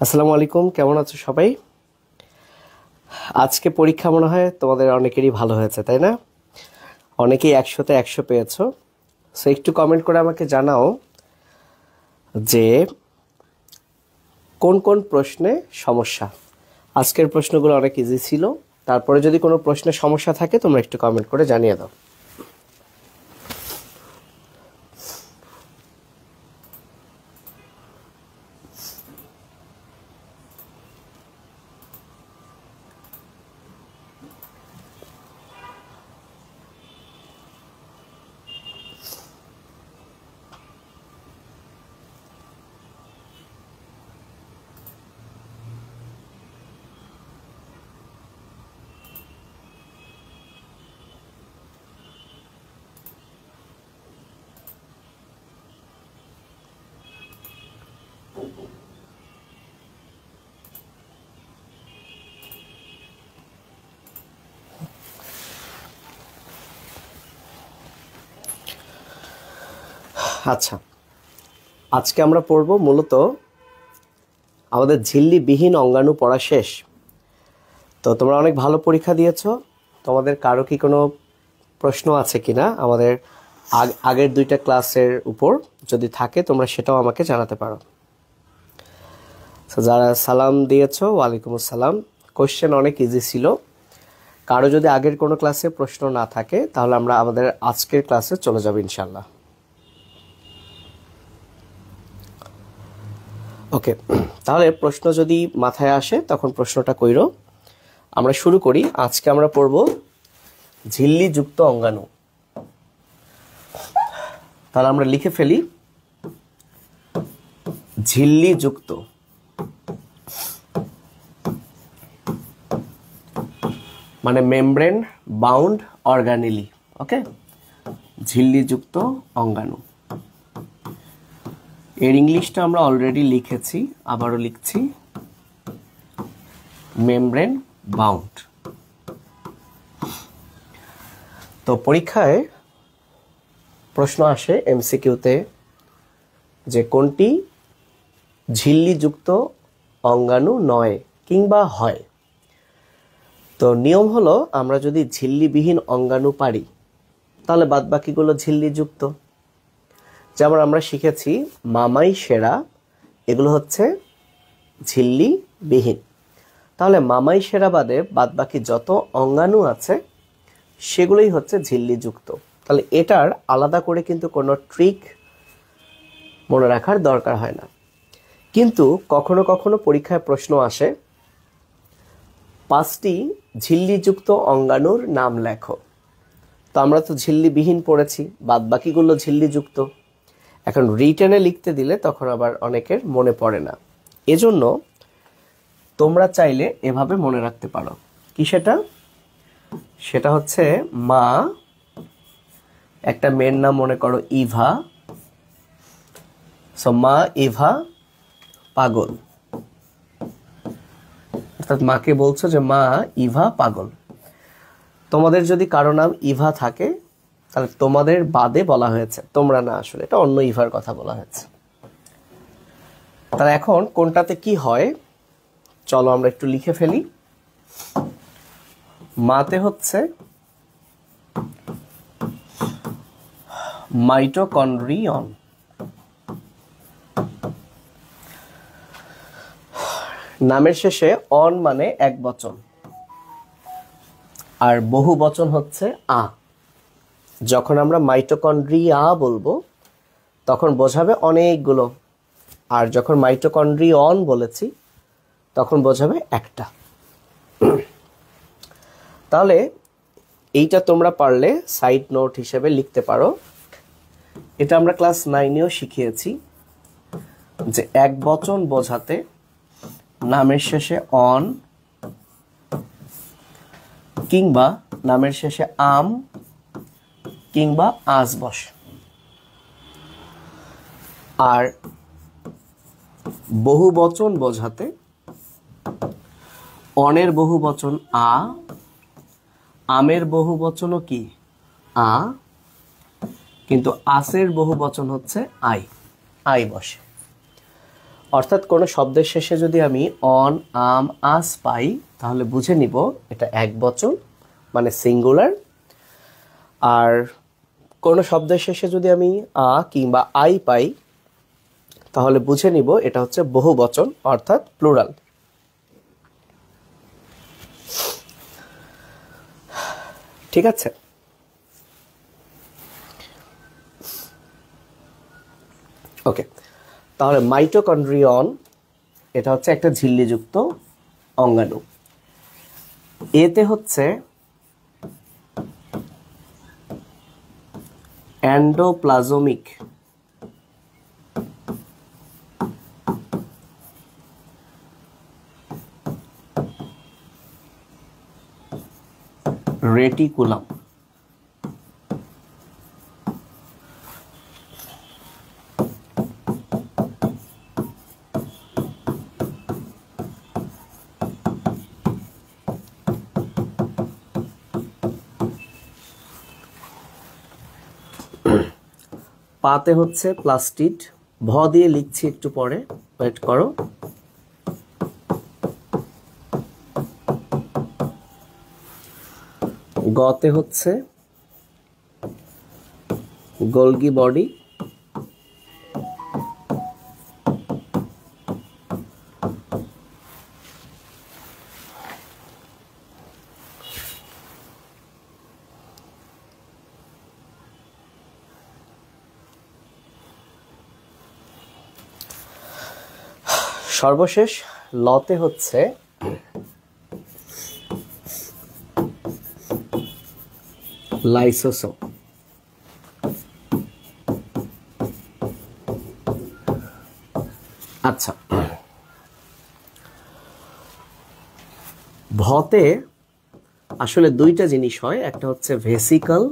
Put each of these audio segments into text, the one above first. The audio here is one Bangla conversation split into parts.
আসসালামু আলাইকুম, কেমন আছো সবাই? আজকে পরীক্ষা মনে হয় তোমাদের অনেকেরই ভালো হয়েছে, তাই না? অনেকেই 100তে 100 পেয়েছো। সো একটু কমেন্ট করে আমাকে জানাও যে কোন কোন প্রশ্নে সমস্যা। আজকের প্রশ্নগুলো অনেক ইজি ছিল, তারপরে যদি কোনো প্রশ্নে সমস্যা থাকে তোমরা একটু কমেন্ট করে জানিয়ে দাও। আচ্ছা, আজকে আমরা পড়ব মূলত আমাদের ঝিল্লিবিহীন অঙ্গাণু পড়া শেষ। তো তোমরা অনেক ভালো পরীক্ষা দিয়েছো। তোমাদের কারো কি কোনো প্রশ্ন আছে কিনা আমাদের আগের দুইটা ক্লাসের উপর? যদি থাকে তোমরা সেটাও আমাকে জানাতে পারো। যারা সালাম দিয়েছো, ওয়ালাইকুম আসসালাম। কোশ্চেন অনেক ইজি ছিল। কারো যদি আগের কোনো ক্লাসে প্রশ্ন না থাকে তাহলে আমরা আমাদের আজকের ক্লাসে চলে যাব ইনশাল্লাহ। ওকে, তাহলে প্রশ্ন যদি মাথায় আসে তখন প্রশ্নটা কইরো। আমরা শুরু করি। আজকে আমরা পড়ব ঝিল্লিযুক্ত অঙ্গাণু। তাহলে আমরা লিখে ফেলি ঝিল্লিযুক্ত। মানে মেমব্রেন বাউন্ড অর্গানেলি। ওকে, ঝিল্লিযুক্ত অঙ্গাণু। এর ইংলিশটা আমরা অলরেডি লিখেছি, আবারও লিখছি, মেমব্রেন বাউন্ড। তো পরীক্ষায় প্রশ্ন আসে এমসিকিউতে যে কোনটি ঝিল্লিযুক্ত অঙ্গাণু নয় কিংবা হয়। তো নিয়ম হলো আমরা যদি ঝিল্লিবিহীন অঙ্গাণু পারি তাহলে বাদবাকিগুলো ঝিল্লিযুক্ত। যেমন আমরা শিখেছি মামাই সেরা, এগুলো হচ্ছে ঝিল্লিবিহীন। তাহলে মামাই সেরা বাদে বাদবাকি যত অঙ্গাণু আছে সেগুলোই হচ্ছে ঝিল্লিযুক্ত। তাহলে এটার আলাদা করে কিন্তু কোনো ট্রিক মনে রাখার দরকার হয় না। কিন্তু কখনো কখনো পরীক্ষায় প্রশ্ন আসে 5টি ঝিল্লিযুক্ত অঙ্গাণুর নাম লেখো। তো আমরা তো ঝিল্লিবিহীন পড়েছি, বাদবাকিগুলো ঝিল্লিযুক্ত। এখন রিটেনে লিখতে দিলে তখন আবার অনেকের মনে পড়ে না। এজন্য তোমরা চাইলে এভাবে মনে রাখতে পারো। কি সেটা? সেটা হচ্ছে মা, একটা মেয়ের নাম মনে করো ইভা। সো মা ইভা পাগল, অর্থাৎ মাকে বলছো যে মা ইভা পাগল। তোমাদের যদি কারো নাম ইভা থাকে তাহলে তোমাদের বাদে বলা হয়েছে, তোমরা না, আসলে এটা অন্য ইভার কথা বলা হয়েছে। তাহলে এখন কোনটাতে কি হয় চলো আমরা একটু লিখে ফেলি। মাতে হচ্ছে মাইটোকন্ড্রিয়ন। নামের শেষে অন মানে এক বচন, আর বহু বচন হচ্ছে আ। যখন আমরা মাইটোকন্ড্রিয়া বলবো তখন বোঝাবে অনেকগুলো, আর যখন মাইটোকন্ড্রিয়ন বলেছি তখন বোঝাবে একটা। তাহলে এইটা তোমরা পারলে সাইড নোট হিসেবে লিখতে পারো। এটা আমরা ক্লাস 9-এও শিখিয়েছি যে এক বচন বোঝাতে নামের শেষে অন কিংবা নামের শেষে আম কিংবা আজ বসে। আর বহু বচন বোঝাতে অনের বহু বচন আ, আমের বহু বচনও কি আ, কিন্তু আসের বহু বচন হচ্ছে আই, আই বসে। অর্থাৎ কোনো শব্দের শেষে যদি আমি অন, আম, আস পাই তাহলে বুঝে নিব এটা একবচন মানে সিঙ্গুলার। আর কোনো শব্দের শেষে যদি আমি আ কিংবা আই পাই তাহলে বুঝে নিব এটা হচ্ছে বহুবচন অর্থাৎ প্লুরাল। ঠিক আছে? ওকে, তাহলে মাইটোকন্ড্রিয়ন এটা হচ্ছে একটা ঝিল্লিযুক্ত অঙ্গাণু। এতে হচ্ছে এন্ডোপ্লাজমিক রেটিকুলাম। পাতে হচ্ছে প্লাস্টিড, ভ দিয়ে লিখছি একটু পরে, ওয়েট করো। গতে হচ্ছে গোলগি বডি, সর্বশেষ লতে হচ্ছে লাইসোসোম। আচ্ছা, ভতে আসলে দুইটা জিনিস হয়, একটা হচ্ছে ভেসিকল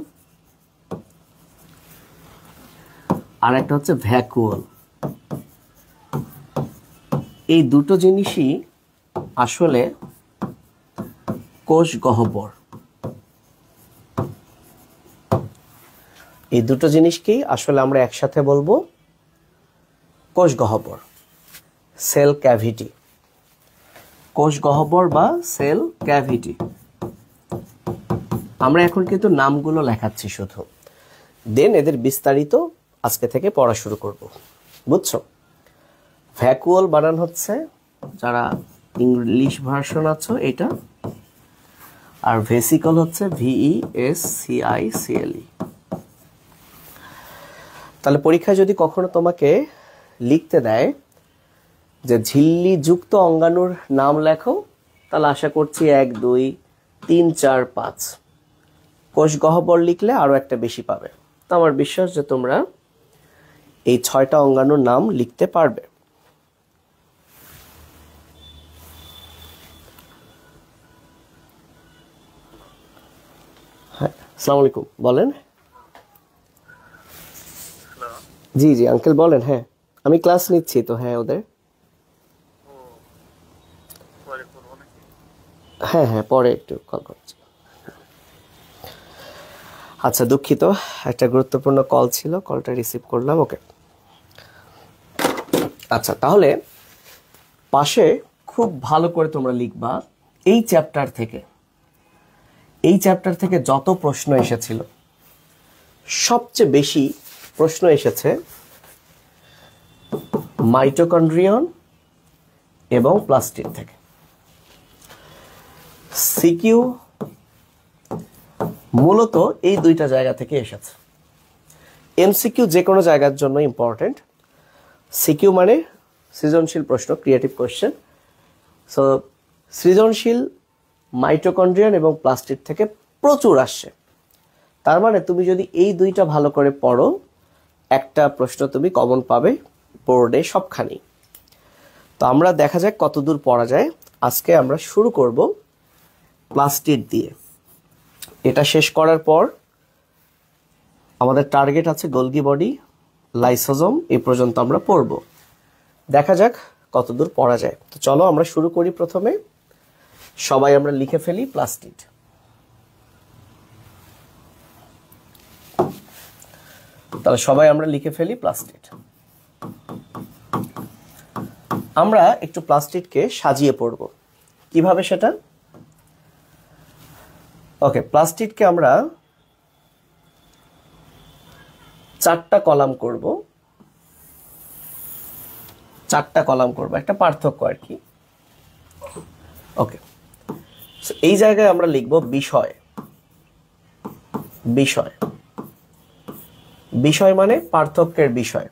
আর একটা হচ্ছে ভ্যাকুয়াল। এই দুটো জিনিসই আসলে কোষ গহ্বর। এই দুটো জিনিসকেই আসলে আমরা একসাথে বলবো কোষ গহ্বর, সেল ক্যাভিটি। কোষ গহ্বর বা সেল ক্যাভিটি। আমরা এখন কিন্তু নামগুলো লেখাচ্ছি শুধু, দেন এদের বিস্তারিত আজকে থেকে পড়া শুরু করব। বুঝছো? ভ্যাকুয়াল বানান হচ্ছে, যারা ইংলিশ ভার্সন আছো এটা, আর ভেসিকল হচ্ছে VESCICLE। তাহলে পরীক্ষায় যদি কখনো তোমাকে লিখতে দেয় যে ঝিল্লিযুক্ত অঙ্গাণুর নাম লেখো, তাহলে আশা করছি 1, 2, 3, 4, 5 কোষ গহ্বর লিখলে আরো একটা বেশি পাবে। তো আমার বিশ্বাস যে তোমরা এই 6টা অঙ্গাণুর নাম লিখতে পারবে। হ্যাঁ, আসসালামু আলাইকুম, বলেন। জি জি আঙ্কেল বলেন। হ্যাঁ, আমি ক্লাস নিচ্ছি তো। হ্যাঁ, ওদের হ্যাঁ হ্যাঁ পরে একটু কল করছি। আচ্ছা, দুঃখিত, একটা গুরুত্বপূর্ণ কল ছিল, কলটা রিসিভ করলাম। ওকে, আচ্ছা, তাহলে পাশে খুব ভালো করে তোমরা লিখবা এই চ্যাপ্টার থেকে যত প্রশ্ন এসেছিল, সবচেয়ে বেশি প্রশ্ন এসেছে মাইটোকন্ড্রিয়ন এবং প্লাস্টিড থেকে। সিকিউ মূলত এই দুইটা জায়গা থেকে এসেছে। এমসিকিউ যে কোনো জায়গার জন্য ইম্পর্টেন্ট। সিকিউ মানে সৃজনশীল প্রশ্ন, ক্রিয়েটিভ কোয়েশ্চেন। সো সৃজনশীল মাইটোকন্ড্রিয়ান এবং প্লাস্টিড থেকে প্রচুর আসছে। তার মানে তুমি যদি এই দুইটা ভালো করে পড়ো, একটা প্রশ্ন তুমি কমন পাবে বোর্ডে সবখানি। তো আমরা দেখা যাক কতদূর পড়া যায়। আজকে আমরা শুরু করব প্লাস্টিড দিয়ে। এটা শেষ করার পর আমাদের টার্গেট আছে গোলগি বডি, লাইসোজোম, এই পর্যন্ত আমরা পড়ব। দেখা যাক কতদূর পড়া যায়। তো চলো আমরা শুরু করি। প্রথমে সবাই আমরা লিখে ফেলি প্লাস্টিড। তাহলে সবাই আমরা লিখে ফেলি প্লাস্টিড। আমরা একটু প্লাস্টিডকে সাজিয়ে পড়ব কিভাবে সেটা। ওকে, প্লাস্টিডকে আমরা 4টা কলাম করব, 4টা কলাম করব, একটা পার্থক্য আর কি। ওকে, এই জায়গায় আমরা লিখব বিষয়। বিষয়, বিষয় মানে পার্থক্যের বিষয়।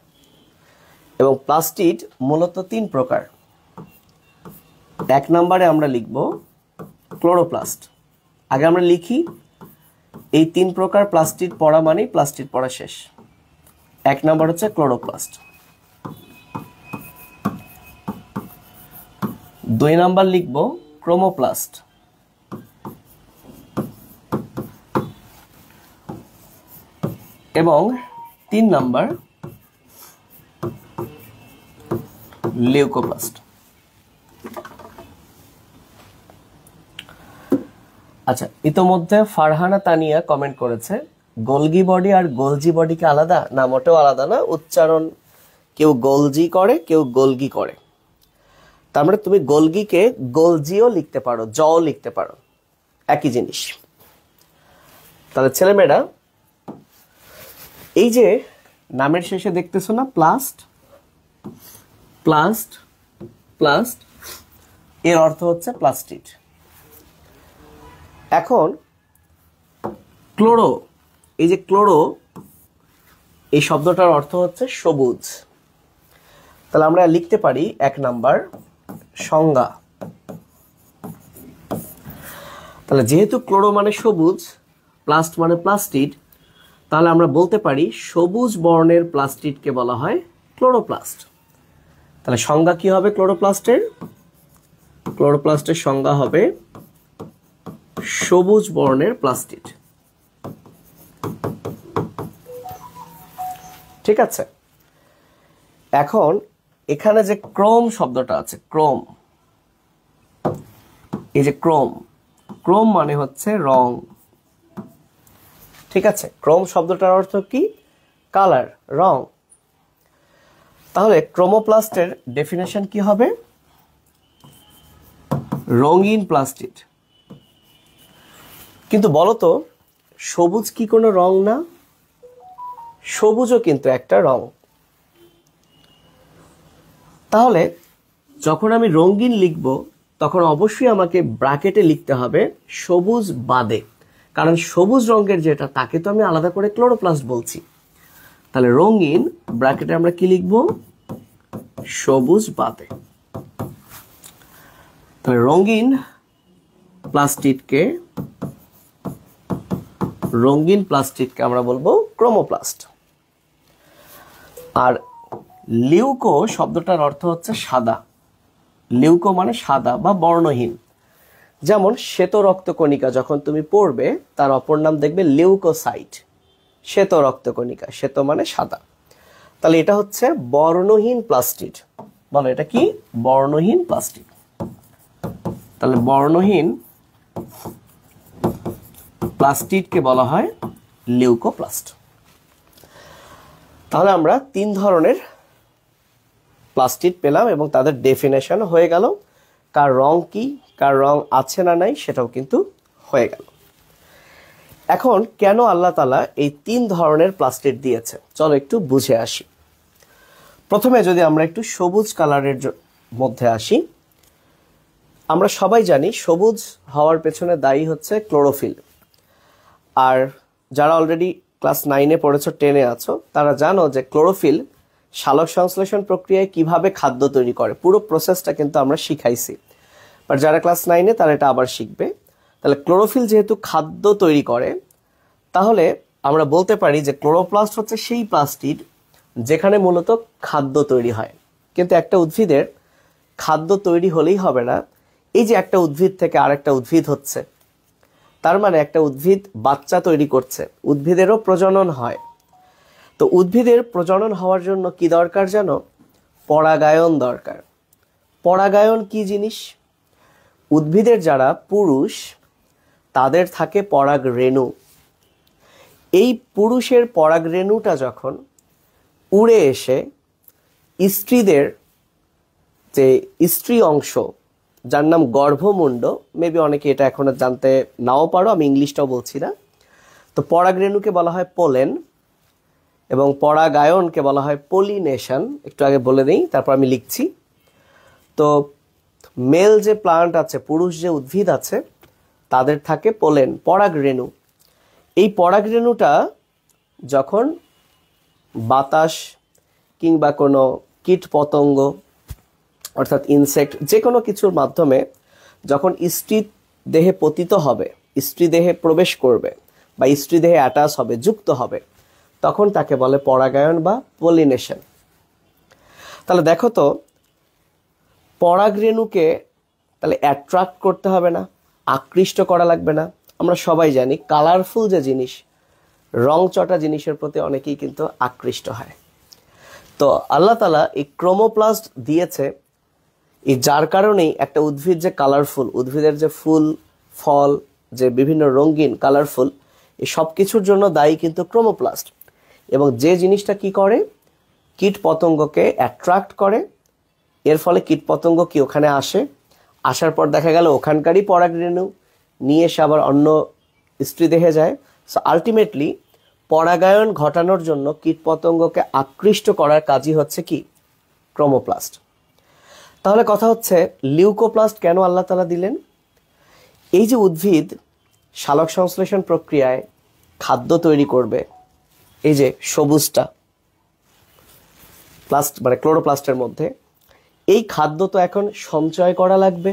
এবং প্লাস্টিড মূলত 3 প্রকার। 1 নম্বরে আমরা লিখব ক্লোরোপ্লাস্ট। আগে আমরা লিখি, এই 3 প্রকার প্লাস্টিড পড়া মানে প্লাস্টিড পড়া শেষ। 1 নম্বর হচ্ছে ক্লোরোপ্লাস্ট। 2 নম্বর লিখব ক্রোমোপ্লাস্ট। এবং 3 নম্বর লিউকোপ্লাস্ট। আচ্ছা, ইতোমধ্যে ফারহানা তানিয়া কমেন্ট করেছে গোলগি বডি আর গোলজি বডি কি আলাদা? না, মোটেও আলাদা না। উচ্চারণ কেউ গোলজি করে, কেউ গোলগি করে। তার মানে তুমি গোলগিকে গোলজিও লিখতে পারো, জও লিখতে পারো, একই জিনিস। তাহলে ছেলেমেয়েরা, এই যে নামের শেষে দেখতেছো না প্লাস্ট, প্লাস্ট, প্লাস্ট, এর অর্থ হচ্ছে প্লাস্টিড। এখন ক্লোরো, এই যে ক্লোরো, এই শব্দটার অর্থ হচ্ছে সবুজ। তাহলে আমরা লিখতে পারি 1 নাম্বার সংজ্ঞা। তাহলে যেহেতু ক্লোরো মানে সবুজ, প্লাস্ট মানে প্লাস্টিড, তাহলে আমরা বলতে পারি সবুজ বর্ণের প্লাস্টিডকে বলা হয় ক্লোরোপ্লাস্ট। তাহলে সংজ্ঞা কি হবে ক্লোরোপ্লাস্টের? ক্লোরোপ্লাস্টের সংজ্ঞা হবে সবুজ বর্ণের প্লাস্টিড। ঠিক আছে। এখন এখানে যে ক্রোম শব্দটা আছে, ক্রোম, এই যে ক্রোম, ক্রোম মানে হচ্ছে রং। ঠিক আছে, ক্রোম শব্দটার অর্থ কি? কালার, রং। তাহলে ক্রোমোপ্লাস্টের ডেফিনেশন কি হবে? রঙিন প্লাস্টিড। কিন্তু বলো তো, সবুজ কি কোনো রং না? সবুজও কিন্তু একটা রং। তাহলে যখন আমি রঙিন লিখব, তখন অবশ্যই আমাকে ব্র্যাকেটে লিখতে হবে সবুজ বাদে, কারণ সবুজ রঙের যেটা, তাকে তো আমি আলাদা করে ক্লোরোপ্লাস্ট বলছি। তাহলে রঙিন ব্র্যাকেটে আমরা কি লিখব? সবুজ বাদে। তাহলে রঙিন প্লাস্টিডকে, রঙিন প্লাস্টিডকে আমরা বলবো ক্রোমোপ্লাস্ট। আর লিউকো শব্দটার অর্থ হচ্ছে সাদা। লিউকো মানে সাদা বা বর্ণহীন। যেমন শ্বেত রক্তকণিকা যখন তুমি পড়বে, তার অপর নাম দেখবে লিউকোসাইট, শ্বেত রক্তকণিকা। শ্বেত মানে সাদা। তাহলে এটা হচ্ছে বর্ণহীন প্লাস্টিড। বলো, এটা কি? বর্ণহীন প্লাস্টিড। তাহলে বর্ণহীন প্লাস্টিডকে বলা হয় লিউকোপ্লাস্ট। তাহলে আমরা 3 ধরনের প্লাস্টিড পেলাম এবং তাদের ডেফিনেশন হয়ে গেল। কার রং কি, কার রং আছে না নাই, সেটাও কিন্তু হয়ে গেল। এখন কেন আল্লাহ তাআলা এই 3 ধরনের প্লাস্টিড দিয়েছে, চলো একটু বুঝে আসি। প্রথমে যদি আমরা একটু সবুজ কালারের মধ্যে আসি, আমরা সবাই জানি সবুজ হওয়ার পেছনে দায়ী হচ্ছে ক্লোরোফিল। আর যারা অলরেডি ক্লাস 9-এ পড়েছো, 10-এ আছো, তারা জানো যে ক্লোরোফিল সালোক সংশ্লেষণ প্রক্রিয়ায় কিভাবে খাদ্য তৈরি করে, পুরো প্রসেসটা কিন্তু আমরা শিখাইছি। বাট যারা ক্লাস 9-এ, তারা এটা আবার শিখবে। তাহলে ক্লোরোফিল যেহেতু খাদ্য তৈরি করে, তাহলে আমরা বলতে পারি যে ক্লোরোপ্লাস্ট হচ্ছে সেই প্লাস্টিড যেখানে মূলত খাদ্য তৈরি হয়। কিন্তু একটা উদ্ভিদের খাদ্য তৈরি হলেই হবে না। এই যে একটা উদ্ভিদ থেকে আরেকটা উদ্ভিদ হচ্ছে, তার মানে একটা উদ্ভিদ বাচ্চা তৈরি করছে, উদ্ভিদেরও প্রজনন হয়। তো উদ্ভিদের প্রজনন হওয়ার জন্য কি দরকার জানো? পরাগায়ন দরকার। পরাগায়ন কি জিনিস? উদ্ভিদের যারা পুরুষ, তাদের থাকে পরাগ রেণু। এই পুরুষের পরাগ রেণুটা যখন উড়ে এসে স্ত্রীদের যে স্ত্রী অংশ যার নাম গর্ভমুণ্ড, মেবি অনেকে এটা এখনো জানতে নাও পারো, আমি ইংলিশটাও বলছি না। তো পরাগরেণুকে বলা হয় পোলেন এবং পরাগায়নকে বলা হয় পলিনেশন। একটু আগে বলে দিই, তারপর আমি লিখছি। তো মেল যে প্লান্ট আছে, পুরুষ যে উদ্ভিদ আছে, তাদের থাকে পোলেন, পরাগরেণু। এই পরাগরেণুটা যখন বাতাস কিংবা কোনো কীট পতঙ্গ অর্থাৎ ইনসেক্ট যে কোনো কিছুর মাধ্যমে যখন স্ত্রী দেহে পতিত হবে, স্ত্রী দেহে প্রবেশ করবে বা স্ত্রী দেহে অ্যাটাচ হবে, যুক্ত হবে, তখন তাকে বলে পরাগায়ন বা পলিনেশন। তাহলে দেখো তো, পরাগরেণুকে তাহলে অ্যাট্রাক্ট করতে হবে না, আকৃষ্ট করা লাগবে না। আমরা সবাই জানি কালারফুল যে জিনিস, রংচটা জিনিসের প্রতি অনেকেই কিন্তু আকৃষ্ট হয়। তো আল্লাহ তাআলা এই ক্রোমোপ্লাস্ট দিয়েছে, এই যার কারণেই একটা উদ্ভিদ যে কালারফুল, উদ্ভিদের যে ফুল ফল যে বিভিন্ন রঙিন কালারফুল, এই সব কিছুর জন্য দায়ী কিন্তু ক্রোমোপ্লাস্ট। এবং যে জিনিসটা কি করে, কীট পতঙ্গকে অ্যাট্রাক্ট করে, এর ফলে কীট পতঙ্গ কি ওখানে আসে, আসার পর দেখা গেল ওখানকারই পরাগরেণু নিয়ে এসে আবার অন্য স্ত্রী দেহে যায়। সো আলটিমেটলি পরাগায়ন ঘটানোর জন্য কীট পতঙ্গকে আকৃষ্ট করার কাজই হচ্ছে কি, ক্রোমোপ্লাস্ট। তাহলে কথা হচ্ছে লিউকোপ্লাস্ট কেন আল্লাহ তাআলা দিলেন? এই যে উদ্ভিদ সালোক সংশ্লেষণ প্রক্রিয়ায় খাদ্য তৈরি করবে, এই যে সবুজটা প্লাস্ট মানে ক্লোরোপ্লাস্টের মধ্যে, এই খাদ্য তো এখন সঞ্চয় করা লাগবে,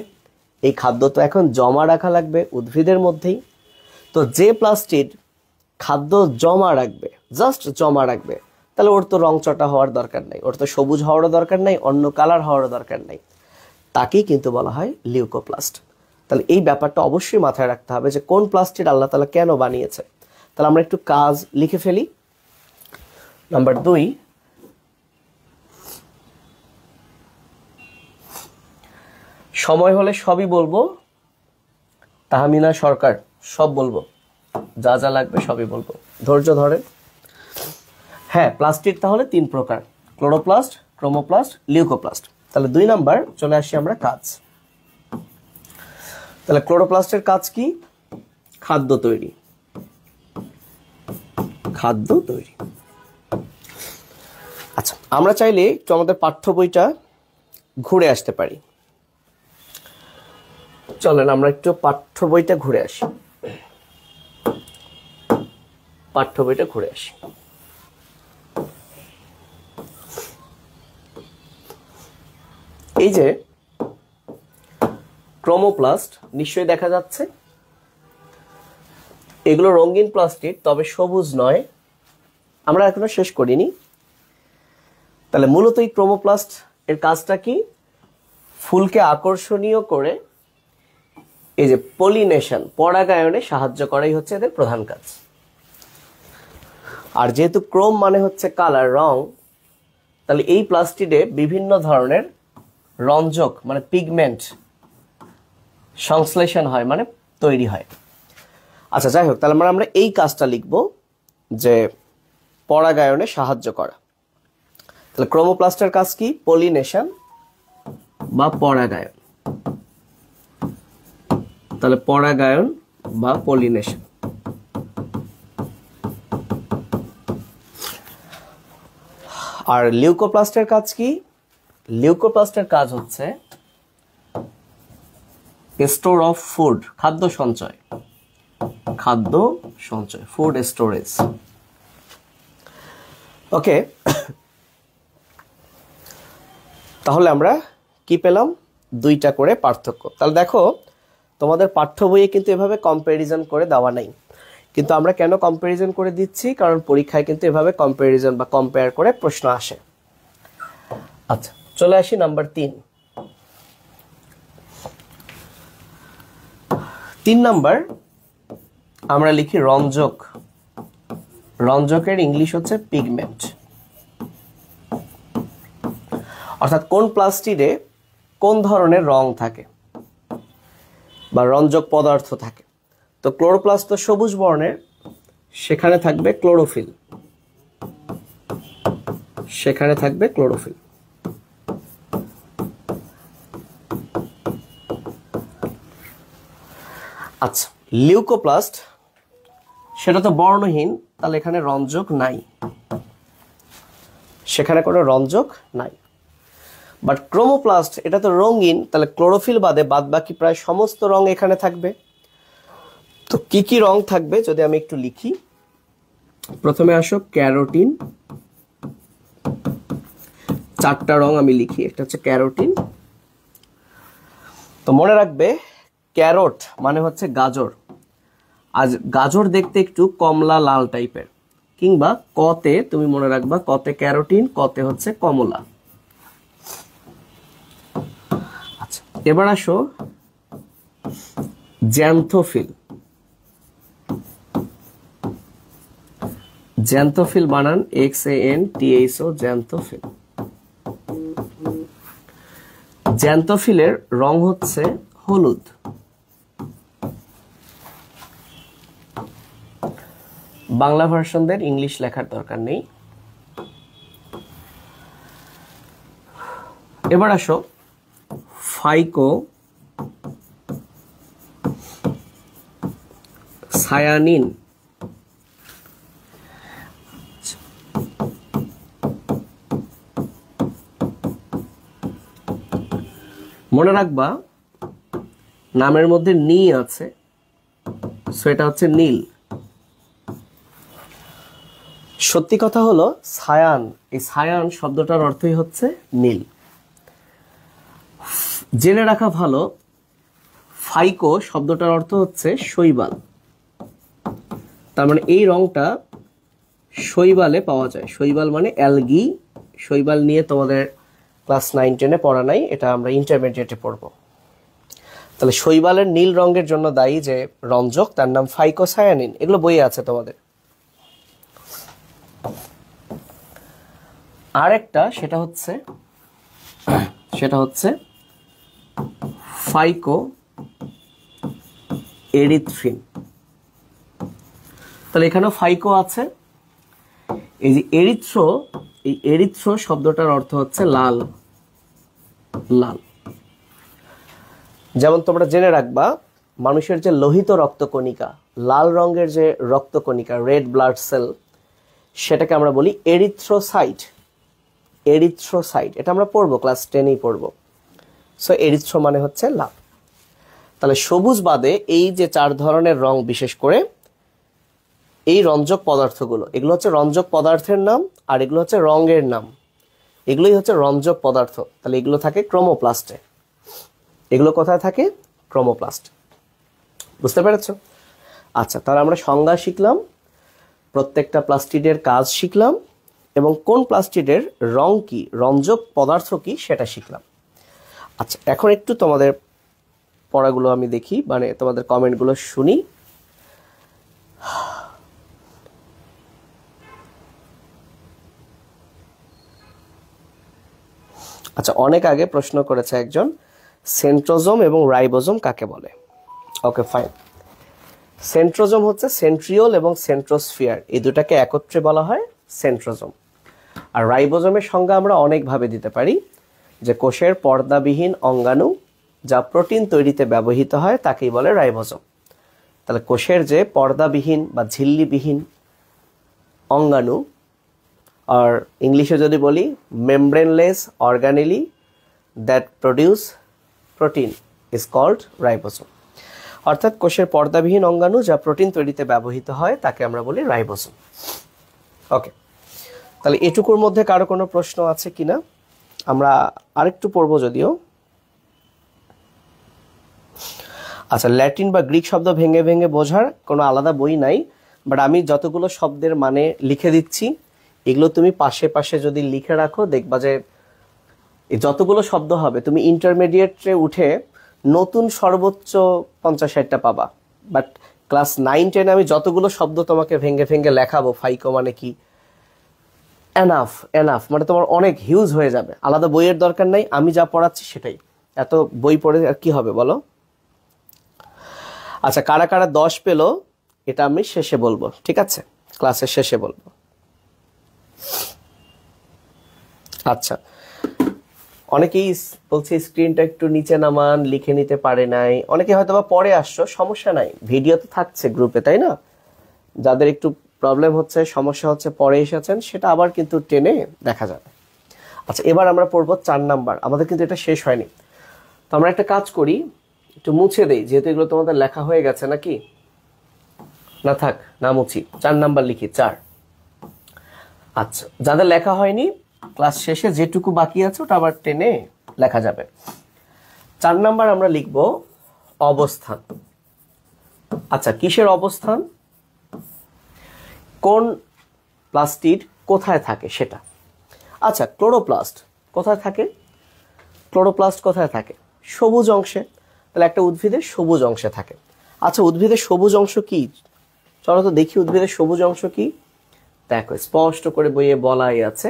এই খাদ্য তো এখন জমা রাখা লাগবে উদ্ভিদের মধ্যেই। তো যে প্লাস্টিড খাদ্য জমা রাখবে, জাস্ট জমা রাখবে, তাহলে ওর তো রংচটা হওয়ার দরকার নাই, ওর তো সবুজ হওয়ারও দরকার নাই, অন্য কালার হওয়ারও দরকার নাই। তাকেই কিন্তু বলা হয় লিউকোপ্লাস্ট। তাহলে এই ব্যাপারটা অবশ্যই মাথায় রাখতে হবে যে কোন প্লাস্টিড আল্লাহ তাআলা কেন বানিয়েছে। তাহলে আমরা একটু কাজ লিখে ফেলি। নাম্বার 2, সময় হলে সবই বলবো, তাহমিনা সরকার, সব বলবো, যা যা লাগবে সবই বলবো, ধৈর্য ধরেন। হ্যাঁ, প্লাস্টিড তাহলে 3 প্রকার, ক্লোরোপ্লাস্ট, ক্রোমোপ্লাস্ট, লিউকোপ্লাস্ট। তাহলে 2 নাম্বার চলে আসি আমরা কাজ। তাহলে ক্লোরোপ্লাস্টের কাজ কি? খাদ্য তৈরি, খাদ্য তৈরি। আচ্ছা, আমরা চাইলে একটু আমাদের পাঠ্য বইটা ঘুরে আসতে পারি। চলেন আমরা একটু পাঠ্য বইটা ঘুরে আসি, পাঠ্য বইটা ঘুরে আসি। এই যে ক্রোমোপ্লাস্ট নিশ্চয়ই দেখা যাচ্ছে, এগুলো রঙিন প্লাস্টিড, তবে সবুজ নয়। আমরা এখনো শেষ করিনি। তাহলে মূলত এই ক্রোমোপ্লাস্ট এর কাজটা কি? ফুলকে আকর্ষণীয় করে এই যে পলিনেশন, পরাগায়নে সাহায্য করাই হচ্ছে এদের প্রধান কাজ। আর যেহেতু ক্রোম মানে হচ্ছে কালার, রং, তাহলে এই প্লাস্টিডে বিভিন্ন ধরনের রঞ্জক মানে পিগমেন্ট সংশ্লেষণ হয়, মানে তৈরি হয়। আচ্ছা, যাই হোক, তাহলে আমরা এই কাজটা লিখব যে পরাগায়নে সাহায্য করা। তাহলে ক্রোমোপ্লাস্টের কাজ কি? পলিনেশন বা পরাগায়ন। তাহলে পরাগায়ন বা পলিনেশন। আর লিউকোপ্লাস্টের কাজ কি? লিউকোপ্লাস্টের কাজ হচ্ছে স্টোর অফ ফুড, খাদ্য সঞ্চয়, খাদ্য সঞ্চয়, ফুড স্টোরেজ। ওকে, তাহলে আমরা কি পেলাম? 2টা করে পার্থক্য। তাহলে দেখো, তোমাদের পাঠ্য বইয়ে কিন্তু এভাবে কম্প্যারিজন করে দেওয়া নাই, কিন্তু আমরা কেন কম্প্যারিজন করে দিচ্ছি? কারণ পরীক্ষায় কিন্তু এভাবে কম্প্যারিজন বা কম্পেয়ার করে প্রশ্ন আসে। আচ্ছা, চলে আসি নাম্বার 3। 3 নাম্বার আমরা লিখি রঞ্জক। রঞ্জকের ইংলিশ হচ্ছে পিগমেন্ট। অর্থাৎ কোন প্লাস্টিডে কোন ধরনের রং থাকে বা রঞ্জক পদার্থ থাকে। তো ক্লোরোপ্লাস্ট তো সবুজ বর্ণের, সেখানে থাকবে ক্লোরোফিল, সেখানে থাকবে ক্লোরোফিল। আচ্ছা, লিউকোপ্লাস্ট সেটা তো বর্ণহীন, তাহলে এখানে রঞ্জক নাই, সেখানে কোনো রঞ্জক নাই। বাট ক্রোমোপ্লাস্ট এটা তো রঙিন, তাহলে ক্লোরোফিল বাদে বাদ বাকি প্রায় সমস্ত রং এখানে থাকবে। তো কি কি রং থাকবে যদি আমি একটু লিখি, প্রথমে আসো ক্যারোটিন, 4টা রং আমি লিখি। একটা হচ্ছে ক্যারোটিন, তো মনে রাখবে ক্যারোট মানে হচ্ছে গাজর। আজ গাজর দেখতে একটু কমলা লাল টাইপের, কিংবা কতে তুমি মনে রাখবা কতে ক্যারোটিন, কতে হচ্ছে কমলা। আচ্ছা, এবার আসো জ্যান্থোফিল। জ্যান্থোফিল বানান XANTHO, জ্যান্থোফিল। জ্যান্থোফিলের রং হচ্ছে হলুদ। বাংলা ভার্সনদের ইংলিশ লেখার দরকার নেই। এবার আসো ফাইকো সায়ানিন। মনে রাখবা নামের মধ্যে নি আছে, সো এটা হচ্ছে নীল। সত্যি কথা হলো সায়ান, এই সায়ান শব্দটার অর্থই হচ্ছে নীল। জেনে রাখা ভালো ফাইকো শব্দটার অর্থ হচ্ছে শৈবাল। তার মানে এই রংটা শৈবালে পাওয়া যায়। শৈবাল মানে অ্যালগি। শৈবাল নিয়ে তোমাদের ক্লাস 9-10-এ পড়া নাই, এটা আমরা ইন্টারমিডিয়েটে পড়ব। তাহলে শৈবালের নীল রঙের জন্য দায়ী যে রঞ্জক, তার নাম ফাইকোসায়ানিন। এগুলো বইয়ে আছে তোমাদের। আরেকটা সেটা হচ্ছে ফাইকো এরিথ্রিন। তাহলে এখানেও ফাইকো আছে। এই যে এরিথ্রো, এই এরিথ্রো শব্দটার অর্থ হচ্ছে লাল। লাল যেমন তোমরা জেনে রাখবা মানুষের যে লোহিত রক্তকণিকা, লাল রঙের যে রক্তকণিকা, রেড ব্লাড সেল, সেটাকে আমরা বলি এরিথ্রোসাইট। এরিথ্রোসাইট এটা আমরা পড়বো, ক্লাস 10-এই পড়বো। সো এরিথ্রো মানে হচ্ছে লাল। তাহলে সবুজ বাদে এই যে 4 ধরনের রং, বিশেষ করে এই রঞ্জক পদার্থগুলো, এগুলো হচ্ছে রঞ্জক পদার্থের নাম, আর এগুলো হচ্ছে রঙের নাম। এগুলোই হচ্ছে রঞ্জক পদার্থ। তাহলে এগুলো থাকে ক্রোমোপ্লাস্টে। এগুলো কোথায় থাকে? ক্রোমোপ্লাস্ট। বুঝতে পেরেছো? আচ্ছা, তাহলে আমরা সংজ্ঞা শিখলাম, প্রত্যেকটা প্লাস্টিডের কাজ শিখলাম, এবং কোন প্লাস্টিডের রং কি, রঞ্জক পদার্থ কি সেটা শিখলাম। আচ্ছা, এখন একটু তোমাদের পড়াগুলো আমি দেখি, মানে তোমাদের কমেন্টগুলো শুনি। আচ্ছা, অনেক আগে প্রশ্ন করেছে একজন, সেন্ট্রোজোম এবং রাইবোজোম কাকে বলে? ওকে, ফাইন। সেন্ট্রোজোম হচ্ছে সেন্ট্রিওল এবং সেন্ট্রোস্ফিয়ার, এই দুটাকে একত্রে বলা হয় সেন্ট্রোজোম। আর রাইবোজোমের সংজ্ঞা আমরা অনেকভাবে দিতে পারি, যে কোষের পর্দাবিহীন অঙ্গাণু যা প্রোটিন তৈরিতে ব্যবহৃত হয় তাকেই বলে রাইবোজোম। তাহলে কোষের যে পর্দাবিহীন বা ঝিল্লিবিহীন অঙ্গাণু, আর ইংলিশে যদি বলি membraneless organelle that produce protein is called ribosome. অর্থাৎ কোষের পর্দাবিহীন অঙ্গাণু যা প্রোটিন তৈরিতে ব্যবহৃত হয় তাকে আমরা বলি রাইবোজোম। ওকে, তাহলে এটুকুর মধ্যে কারো কোনো প্রশ্ন আছে কিনা? আমরা আরেকটু পড়বো যদিও। আচ্ছা, ল্যাটিন বা গ্রিক শব্দ ভেঙে ভেঙে বোঝার কোনো আলাদা বই নাই, বাট আমি যতগুলো শব্দের মানে লিখে দিচ্ছি, এগুলো তুমি পাশে পাশে যদি লিখে রাখো, দেখবা যে যতগুলো শব্দ হবে তুমি ইন্টারমিডিয়েটে উঠে নতুন সর্বোচ্চ 50-60টা পাবা। বাট ক্লাস 9-10 আমি যতগুলো শব্দ তোমাকে ভেঙে ভেঙে লেখাবো, ফাইকো মানে কি, এনাফ এনাফ, মানে তোমার অনেক হিউজ হয়ে যাবে। আলাদা বইয়ের দরকার নাই, আমি যা পড়াচ্ছি সেটাই। এত বই পড়ে আর কি হবে বলো? আচ্ছা, কারা কারা 10 পেলো এটা আমি শেষে বলবো, ঠিক আছে? ক্লাসের শেষে বলবো। আচ্ছা, অনেকেই বলছে স্ক্রিনটা একটু নিচে নামান, লিখে নিতে পারে নাই। অনেকে হয়তো বা পরে আসছো, সমস্যা নাই, ভিডিও তো থাকছে গ্রুপে, তাই না? যাদের একটু প্রবলেম হচ্ছে, সমস্যা হচ্ছে, পরে এসেছেন, সেটা আবার কিন্তু টেনে দেখা যাবে। আচ্ছা, এবার আমরা পড়বো 4 নাম্বার। আমাদের কিন্তু এটা শেষ হয়নি, তো আমরা একটা কাজ করি, একটু মুছে দেই, যেহেতু এগুলো তোমাদের লেখা হয়ে গেছে নাকি। না থাক, না মুছি, 4 নাম্বার লিখি, 4। আচ্ছা, যাদের লেখা হয়নি ক্লাস শেষে যেটুকু বাকি আছে ওটা আবার টেনে লেখা যাবে। 4 নাম্বার আমরা লিখব অবস্থান। আচ্ছা, কিসের অবস্থান? কোন প্লাস্টিড কোথায় থাকে সেটা। আচ্ছা, ক্লোরোপ্লাস্ট কোথায় থাকে? ক্লোরোপ্লাস্ট কোথায় থাকে? সবুজ অংশে। তাহলে একটা উদ্ভিদের সবুজ অংশে থাকে। আচ্ছা, উদ্ভিদের সবুজ অংশ কি? চলো তো দেখি উদ্ভিদের সবুজ অংশ কি। দেখো, স্পষ্ট করে বইয়ে বলাই আছে,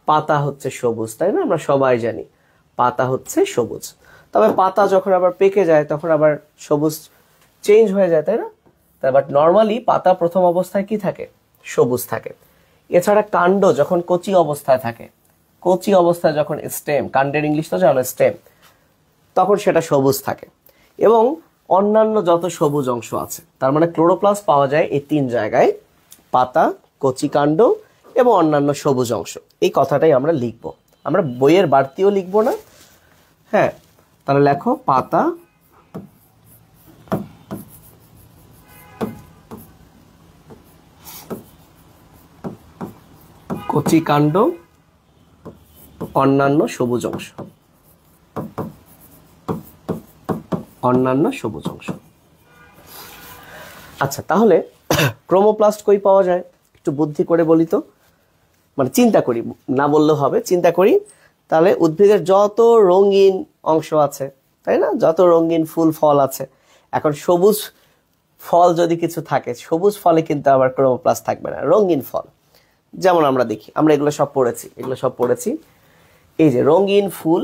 পাতা হচ্ছে সবুজ, তাই না? আমরা সবাই জানি পাতা হচ্ছে সবুজ। তবে পাতা যখন আবার পেকে যায় তখন আবার সবুজ চেঞ্জ হয়ে যায়, তাই না? বাট নর্মালি পাতা প্রথম অবস্থায় কি থাকে? সবুজ থাকে। এছাড়া কাণ্ড যখন কচি অবস্থায় থাকে, কচি অবস্থায় যখন স্টেম, কাণ্ডের ইংলিশ তো জানো, স্টেম, তখন সেটা সবুজ থাকে। এবং অন্যান্য যত সবুজ অংশ আছে, তার মানে ক্লোরোপ্লাস্ট পাওয়া যায় এই 3 জায়গায়: পাতা, কচি কাণ্ড এবং অন্যান্য সবুজ অংশ। এই কথাটাই আমরা লিখবো, আমরা বইয়ের বাড়তিও লিখবো না। হ্যাঁ, তাহলে লেখো পাতা, কচি কাণ্ড, অন্যান্য সবুজ অংশ, অন্যান্য সবুজ অংশ। আচ্ছা, তাহলে ক্রোমোপ্লাস্ট কই পাওয়া যায়? একটু বুদ্ধি করে বলি তো, মানে চিন্তা করি, না বললেও হবে, চিন্তা করি। তাহলে উদ্ভিদের যত রঙিন অংশ আছে, তাই না, যত রঙিন ফুল ফল আছে, এখন সবুজ ফল যদি কিছু থাকে, সবুজ ফলে কিন্তু আবার ক্রোমোপ্লাস্ট থাকবে না, রঙিন ফল। যেমন আমরা দেখি, আমরা এগুলো সব পড়েছি, এই যে রঙিন ফুল,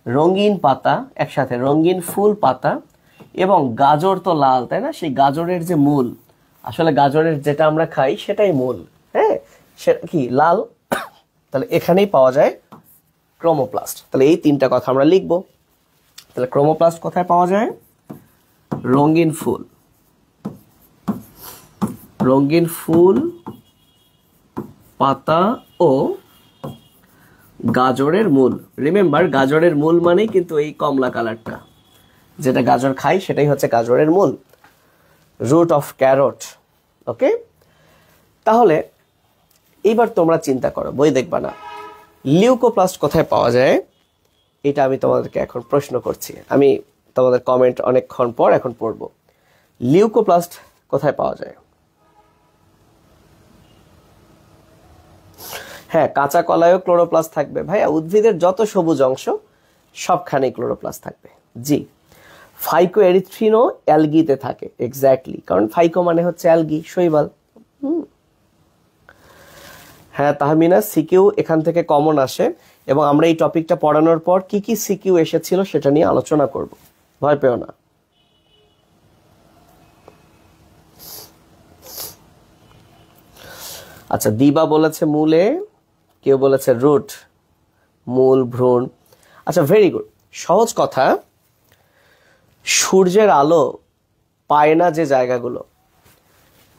রঙিন পাতা, একসাথে রঙিন ফুল, পাতা, এবং গাজর তো লাল, তাই না? সেই গাজরের যে মূল, আসলে গাজরের যেটা আমরা খাই সেটাই মূল, হ্যাঁ, সেটা কি লাল। তাহলে এখানেই পাওয়া যায় ক্রোমোপ্লাস্ট। তাহলে এই 3টা কথা আমরা লিখবো। তাহলে ক্রোমোপ্লাস্ট কোথায় পাওয়া যায়? রঙিন ফুল, রঙিন ফুল, পাতা ও গাজরের মূল। রিমেম্বার, গাজরের মূল মানেই কিন্তু এই কমলা কালারটা, যেটা গাজর খাই সেটাই হচ্ছে গাজরের মূল, রুট অফ ক্যারট। ওকে, তাহলে এইবার তোমরা চিন্তা করো, বই দেখবা না, লিউকোপ্লাস্ট কোথায় পাওয়া যায়? এটা আমি তোমাদেরকে এখন প্রশ্ন করছি, আমি তোমাদের কমেন্ট অনেকক্ষণ পর এখন পড়বো। লিউকোপ্লাস্ট কোথায় পাওয়া যায়? হ্যাঁ, কাঁচা কলায়ও ক্লোরোপ্লাস্ট থাকবে ভাইয়া। উদ্ভিদের যত সবুজ অংশ সবখানেই ক্লোরোপ্লাস্ট থাকবে। জি, ফাইকো এরিথ্রিনও অ্যালগিতে থাকে। এক্স্যাক্টলি, কারণ ফাইকো মানে হচ্ছে অ্যালগি, শৈবাল। হ্যাঁ তাহমিনা, সিকিউ এখান থেকে কমন আসে, এবং আমরা এই টপিকটা পড়ানোর পর কি কি সিকিউ এসেছিল সেটা নিয়ে আলোচনা করব, ভয় পেও না। আচ্ছা, দিবা বলেছে মূলে, কেউ বলেছে রুট, মূল, ভ্রূণ। আচ্ছা, ভেরি গুড। সহজ কথা, সূর্যের আলো পায় না যে জায়গাগুলো,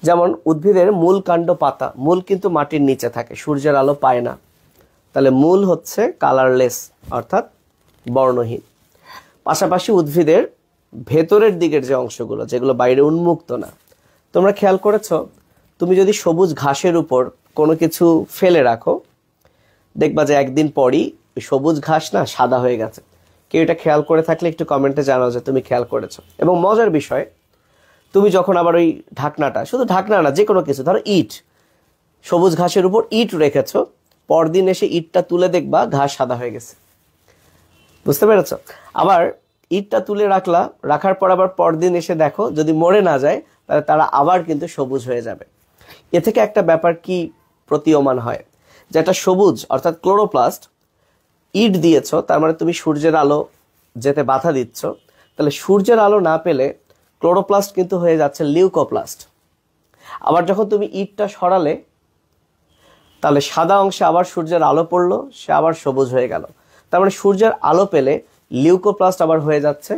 যেমন উদ্ভিদের মূল, কাণ্ড, পাতা, মূল কিন্তু মাটির নিচে থাকে, সূর্যের আলো পায় না, তাহলে মূল হচ্ছে কালারলেস, অর্থাৎ বর্ণহীন। পাশাপাশি উদ্ভিদের ভেতরের দিকের যে অংশগুলো, যেগুলো বাইরে উন্মুক্ত না, তোমরা খেয়াল করেছো, তুমি যদি সবুজ ঘাসের উপর কোনো কিছু ফেলে রাখো, দেখবা যে একদিন পরই সবুজ ঘাস না সাদা হয়ে গেছে। কেউ এটা খেয়াল করে থাকলে একটু কমেন্টে জানাও যে তুমি খেয়াল করেছো। এবং মজার বিষয়, তুমি যখন আবার ওই ঢাকনাটা, শুধু ঢাকনা না, যে কোনো কিছু, ধরো ইট, সবুজ ঘাসের উপর ইট রেখেছো, পরদিন এসে ইটটা তুলে দেখবা ঘাস সাদা হয়ে গেছে। বুঝতে পেরেছো? আবার ইটটা তুলে রাখার পর আবার পরদিন এসে দেখো, যদি মরে না যায় তাহলে তারা আবার কিন্তু সবুজ হয়ে যাবে। এ থেকে একটা ব্যাপার কি প্রতীয়মান হয়, যেটা সবুজ অর্থাৎ ক্লোরোপ্লাস্ট, ইট দিয়েছ, তার মানে তুমি সূর্যের আলো যেতে বাধা দিচ্ছ, তাহলে সূর্যের আলো না পেলে ক্লোরোপ্লাস্ট কিন্তু হয়ে যাচ্ছে লিউকোপ্লাস্ট। আবার যখন তুমি ইটটা সরালে, তাহলে সাদা অংশে আবার সূর্যের আলো পড়লো, সে আবার সবুজ হয়ে গেল। তার মানে সূর্যের আলো পেলে লিউকোপ্লাস্ট আবার হয়ে যাচ্ছে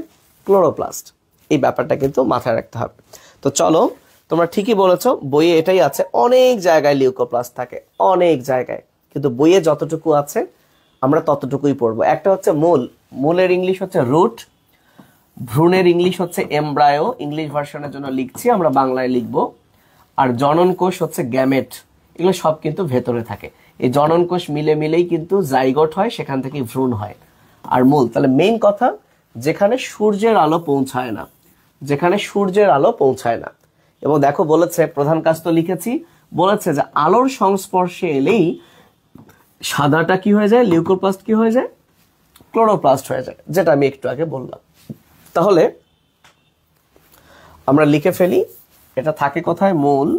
ক্লোরোপ্লাস্ট। এই ব্যাপারটা কিন্তু মাথায় রাখতে হবে। তো চলো, তোমরা ঠিকই বলেছো, বইয়ে এটাই আছে, অনেক জায়গায় লিউকোপ্লাস্ট থাকে, অনেক জায়গায়, কিন্তু বইয়ে যতটুকু আছে আমরা ততটুকুই পড়বো। একটা হচ্ছে মূল, মূলের ইংলিশ হচ্ছে রুট, ভ্রূণের ইংলিশ হচ্ছে এমব্রায়ো, ইংলিশ ভার্সনের জন্য লিখছি, আমরা বাংলায় লিখবো। আর জনন কোষ হচ্ছে গ্যামেট, এগুলো সব কিন্তু ভেতরে থাকে। এই জনন কোষ মিলে মিলেই কিন্তু জাইগোট হয়, সেখান থেকে ভ্রূণ হয়। আর মূল, তাহলে মেইন কথা, যেখানে সূর্যের আলো পৌঁছায় না, যেখানে সূর্যের আলো পৌঁছায় না। এবং দেখো বলেছে, প্রধান কাজ তো লিখেছি, বলেছে যে আলোর সংস্পর্শে এলেই সাদাটা কি হয়ে যায়, লিউকোপ্লাস্ট কি হয়ে যায়, ক্লোরোপ্লাস্ট হয়ে যায়, যেটা আমি একটু আগে বললাম। তাহলে আমরা লিখে ফেলি, এটা থাকে কোথায়, মূল,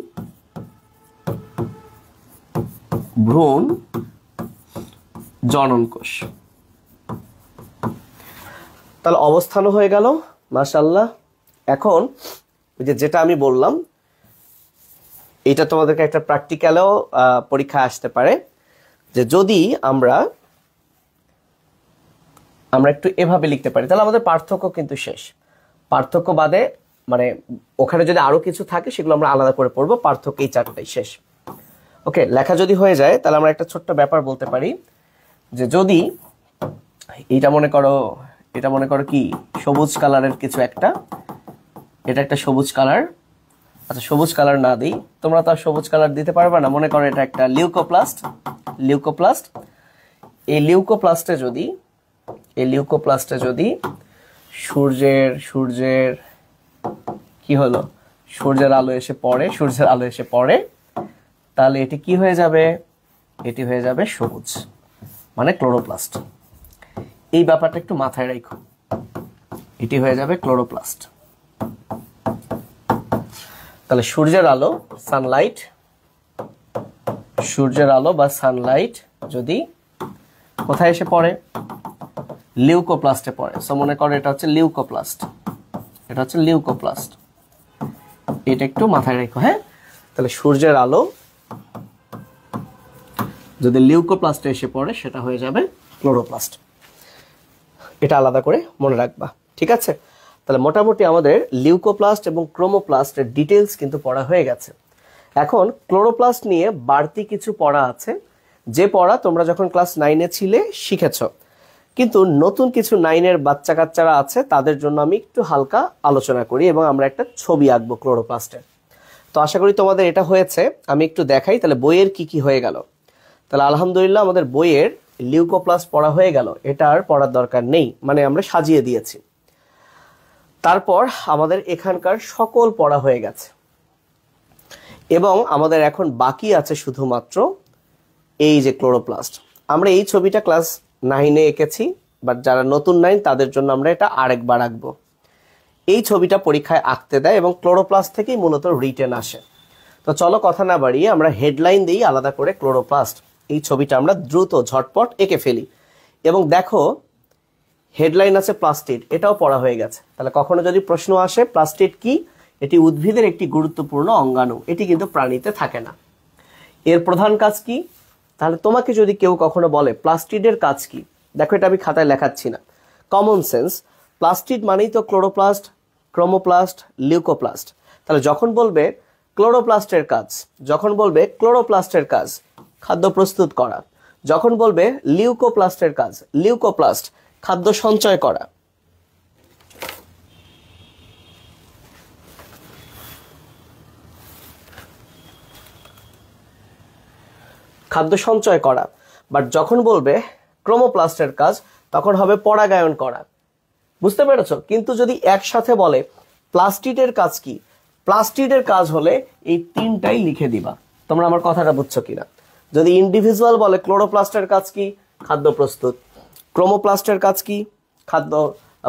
ভ্রূণ, জনন কোষ। তাহলে অবস্থানও হয়ে গেল, মাশাআল্লাহ। এখন যেটা আমি বললাম, এটা তোমাদেরকে একটা প্র্যাকটিক্যালেও পরীক্ষা আসতে পারে, যে যদি আমরা একটু এভাবে লিখতে পারি, তাহলে আমাদের পার্থক্য কিন্তু শেষ। পার্থক্য বাদে মানে ওখানে যদি আরো কিছু থাকে সেগুলো আমরা আলাদা করে পড়বো, পার্থক্য এই চারটাই শেষ। ওকে, লেখা যদি হয়ে যায় তাহলে আমরা একটা ছোট্ট ব্যাপার বলতে পারি, যে যদি এটা মনে করো কি সবুজ কালারের কিছু একটা, এটা একটা সবুজ কালার, আচ্ছা সবুজ কালার না দিই, তোমরা তো আর সবুজ কালার দিতে পারবে না, মনে করো এটা একটা লিউকোপ্লাস্ট। এই লিউকোপ্লাস্টে যদি সূর্যের কি হলো, সূর্যের আলো এসে পড়ে, তাহলে এটি কি হয়ে যাবে, এটি হয়ে যাবে সবুজ, মানে ক্লোরোপ্লাস্ট। এই ব্যাপারটা একটু মাথায় রাখো, এটি হয়ে যাবে ক্লোরোপ্লাস্ট। তাহলে সূর্যের আলো বা সানলাইট যদি কোথায় এসে পড়ে, লিউকোপ্লাস্টে পড়ে, সো মনে করো এটা হচ্ছে লিউকোপ্লাস্ট, এটা একটু মাথায় রাখো। হ্যাঁ, তাহলে সূর্যের আলো যদি লিউকোপ্লাস্টে এসে পড়ে সেটা হয়ে যাবে ক্লোরোপ্লাস্ট। এটা আলাদা করে মনে রাখবা, ঠিক আছে? তাহলে মোটামুটি আমাদের লিউকোপ্লাস্ট এবং ক্রোমোপ্লাস্টের ডিটেলস কিন্তু পড়া হয়ে গেছে। এখন ক্লোরোপ্লাস্ট নিয়ে বাড়তি কিছু পড়া আছে, যে পড়া তোমরা যখন ক্লাস 9-এ ছিলে শিখেছ, কিন্তু নতুন কিছু 9-এর বাচ্চা কাচ্চারা আছে, তাদের জন্য আমি একটু হালকা আলোচনা করি এবং আমরা একটা ছবি আঁকবো ক্লোরোপ্লাস্টের। তো আশা করি তোমাদের এটা হয়েছে। আমি একটু দেখাই তাহলে বইয়ের কি কি হয়ে গেল। তাহলে আলহামদুলিল্লাহ আমাদের বইয়ের লিউকোপ্লাস্ট পড়া হয়ে গেল, এটা আর পড়ার দরকার নেই, মানে আমরা সাজিয়ে দিয়েছি। তারপর আমাদের এখানকার সকল পড়া হয়ে গেছে এবং আমাদের এখন বাকি আছে শুধুমাত্র এই যে ক্লোরোপ্লাস্ট। আমরা এই ছবিটা ক্লাস 9-এ এঁকেছি, বাট যারা নতুন 9 তাদের জন্য আমরা এটা আরেকবার আঁকবো। এই ছবিটা পরীক্ষায় আঁকতে দেয় এবং ক্লোরোপ্লাস্ট থেকেই মূলত রিটেন আসে। তো চলো কথা না বাড়িয়ে আমরা হেডলাইন দিই আলাদা করে ক্লোরোপ্লাস্ট। এই ছবিটা আমরা দ্রুত ঝটপট এঁকে ফেলি এবং দেখো হেডলাইন আছে প্লাস্টিড, এটাও পড়া হয়ে গেছে। তাহলে কখনো যদি প্রশ্ন আসে প্লাস্টিড কি, এটি উদ্ভিদের একটি গুরুত্বপূর্ণ অঙ্গাণু, এটি কিন্তু প্রাণীতে থাকে না। এর প্রধান কাজ কি, তাহলে তোমাকে যদি কেউ কখনো বলে প্লাস্টিডের কাজ কি, দেখো এটা আমি খাতায় লেখাচ্ছি না, কমন সেন্স, প্লাস্টিড মানেই তো ক্লোরোপ্লাস্ট, ক্রোমোপ্লাস্ট, লিউকোপ্লাস্ট। তাহলে যখন বলবে ক্লোরোপ্লাস্টের কাজ খাদ্য প্রস্তুত করা, যখন বলবে লিউকোপ্লাস্টের কাজ, লিউকোপ্লাস্ট খাদ্য সঞ্চয় করা। বাট যখন বলবে ক্রোমোপ্লাস্টের কাজ তখন হবে পরাগায়ন করা। বুঝতে পেরেছো? কিন্তু যদি একসাথে বলে প্লাস্টিডের কাজ কি, প্লাস্টিডের কাজ হলে এই তিনটাই লিখে দিবা। তোমরা আমার কথাটা বুঝছো কিনা? যদি ইন্ডিভিজুয়াল বলে ক্লোরোপ্লাস্টের কাজ কি, খাদ্য প্রস্তুত, ক্রোমোপ্লাস্টের কাজ কি, খাদ্য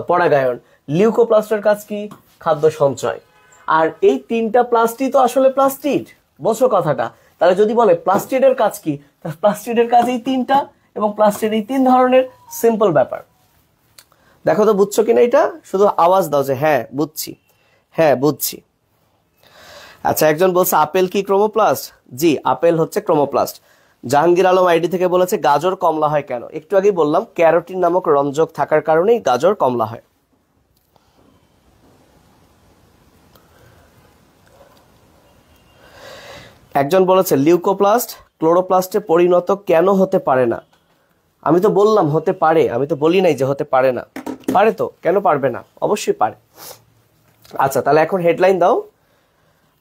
পরাগায়ন, লিউকোপ্লাস্টের কাজ কি, খাদ্য সঞ্চয়। আর এই তিনটা প্লাস্টিড তো আসলে প্লাস্টিড, বোঝো কথাটা? তাহলে যদি বলে প্লাস্টিডের কাজ কি, তাহলে প্লাস্টিডের কাজ এই তিনটা এবং প্লাস্টিড এই তিন ধরনের, সিম্পল ব্যাপার। দেখো তো বুঝছো কিনা? এটা শুধু আওয়াজ দাও যে হ্যাঁ বুঝছি, হ্যাঁ বুঝছি। আচ্ছা, একজন বলছে আপেল কি ক্রোমোপ্লাস্ট? জি, আপেল হচ্ছে ক্রোমোপ্লাস্ট। জাহাঙ্গীর আলম আইডি থেকে বলেছে গাজর কমলা হয় কেন? একটু আগেই বললাম ক্যারোটিন নামক রঞ্জক থাকার কারণেই গাজর কমলা হয়। একজন বলেছে লিউকোপ্লাস্ট ক্লোরোপ্লাস্টে পরিণত কেন হতে পারে না? আমি তো বললাম হতে পারে, আমি তো বলি নাই যে হতে পারে না। পারে তো, কেন পারবে না? অবশ্যই পারে। আচ্ছা, তাহলে এখন হেডলাইন দাও।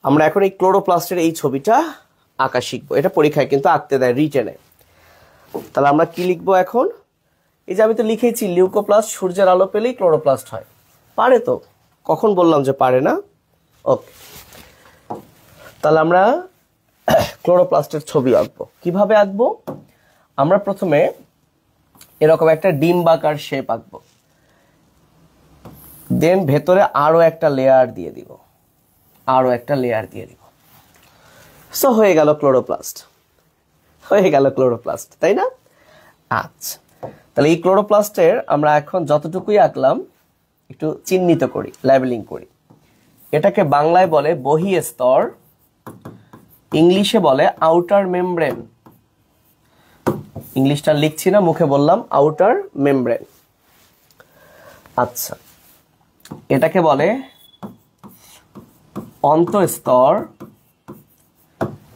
আমরা এখন এই ক্লোরোপ্লাস্টের এই ছবিটা আঁকা শিখবো। এটা পরীক্ষায় কিন্তু আঁকতে দেয় রিটেনে। তাহলে আমরা কি লিখবো এখন? এই যে আমি তো লিখেছি লিউকোপ্লাস্ট সূর্যের আলো পেলেই ক্লোরোপ্লাস্ট হয়। পারে তো, কখন বললাম যে পারে না? ওকে, তাহলে আমরা ক্লোরোপ্লাস্টের ছবি আঁকবো। কিভাবে আঁকবো? আমরা প্রথমে এরকম একটা ডিম্বাকার শেপ আঁকবো, দেন ভেতরে আরো একটা লেয়ার দিয়ে দিব, আরো একটা লেয়ার দিয়ে দিব। সো হয়ে গেল ক্লোরোপ্লাস্ট, হয়ে গেল ক্লোরোপ্লাস্ট, তাই না? আচ্ছা, তাহলে এই ক্লোরোপ্লাস্টের আমরা এখন যতটুকুই আঁকলাম একটু চিহ্নিত করি, লেবেলিং করি। এটাকে বাংলায় বলে বহিঃস্তর, ইংলিশে বলে আউটার মেমব্রেন। ইংলিশটা লিখছি না, মুখে বললাম আউটার মেমব্রেন। আচ্ছা, এটাকে বলে অন্তঃস্তর,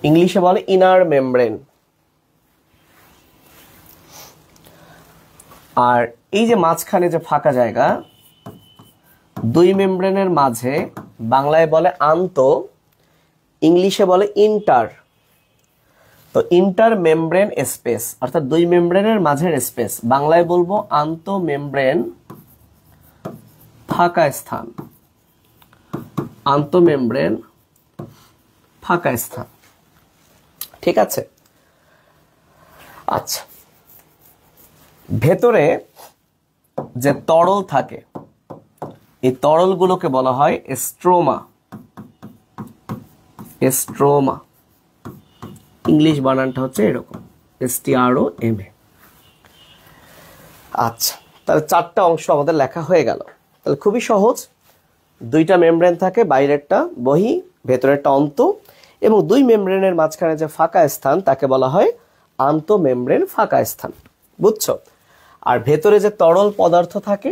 ইংলিশে বলে ইনার মেমব্রেন। আর এই যে মাঝখানে যে ফাঁকা জায়গা, দুই মেমব্রেনের মাঝে বাংলায় বলে আন্ত, ইংলিশে বলে ইন্টার। তো ইন্টার মেমব্রেন স্পেস অর্থাৎ দুই মেমব্রেনের মাঝের স্পেস, বাংলায় বলবো আন্ত মেমব্রেন ফাঁকা স্থান, আন্ত মেমব্রেন ফাঁকা স্থান। ঠিক আছে? আচ্ছা, ভেতরে যে তরল থাকে এই তরলগুলোকে বলা হয় স্ট্রোমা। স্ট্রোমা, ইংলিশ বানানটা হচ্ছে এরকম, STROMA। আচ্ছা, তাহলে চারটা অংশ আমাদের লেখা হয়ে গেল। তাহলে খুবই সহজ, দুইটা মেমব্রেন থাকে, বাইরেরটা বহি, ভেতরেরটা অন্ত, এবং দুই মেমব্রেনের মাঝখানে যে ফাঁকা স্থান তাকে বলা হয় আন্ত মেমব্রেন ফাঁকা স্থান। বুঝছো? আর ভেতরে যে তরল পদার্থ থাকে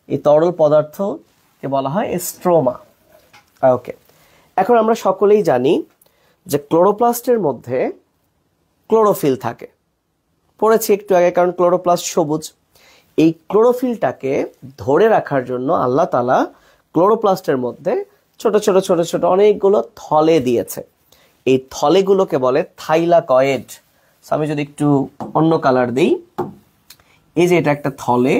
এই তরল পদার্থকে বলা হয় স্ট্রোমা। ওকে, এখন আমরা সকলেই জানি যে ক্লোরোপ্লাস্টের মধ্যে ক্লোরোফিল থাকে, পড়েছি একটু আগে, কারণ ক্লোরোপ্লাস্ট সবুজ। এই ক্লোরোফিলটাকে ধরে রাখার জন্য আল্লাহ তাআলা ক্লোরোপ্লাস্টের মধ্যে ছোট ছোট ছোট ছোট অনেকগুলো থলে দিয়েছে। এই থলেগুলোকে বলে থাইলাকয়েড। আমি যদি একটু অন্য কালার দিই, এই যে এটা একটা থলে,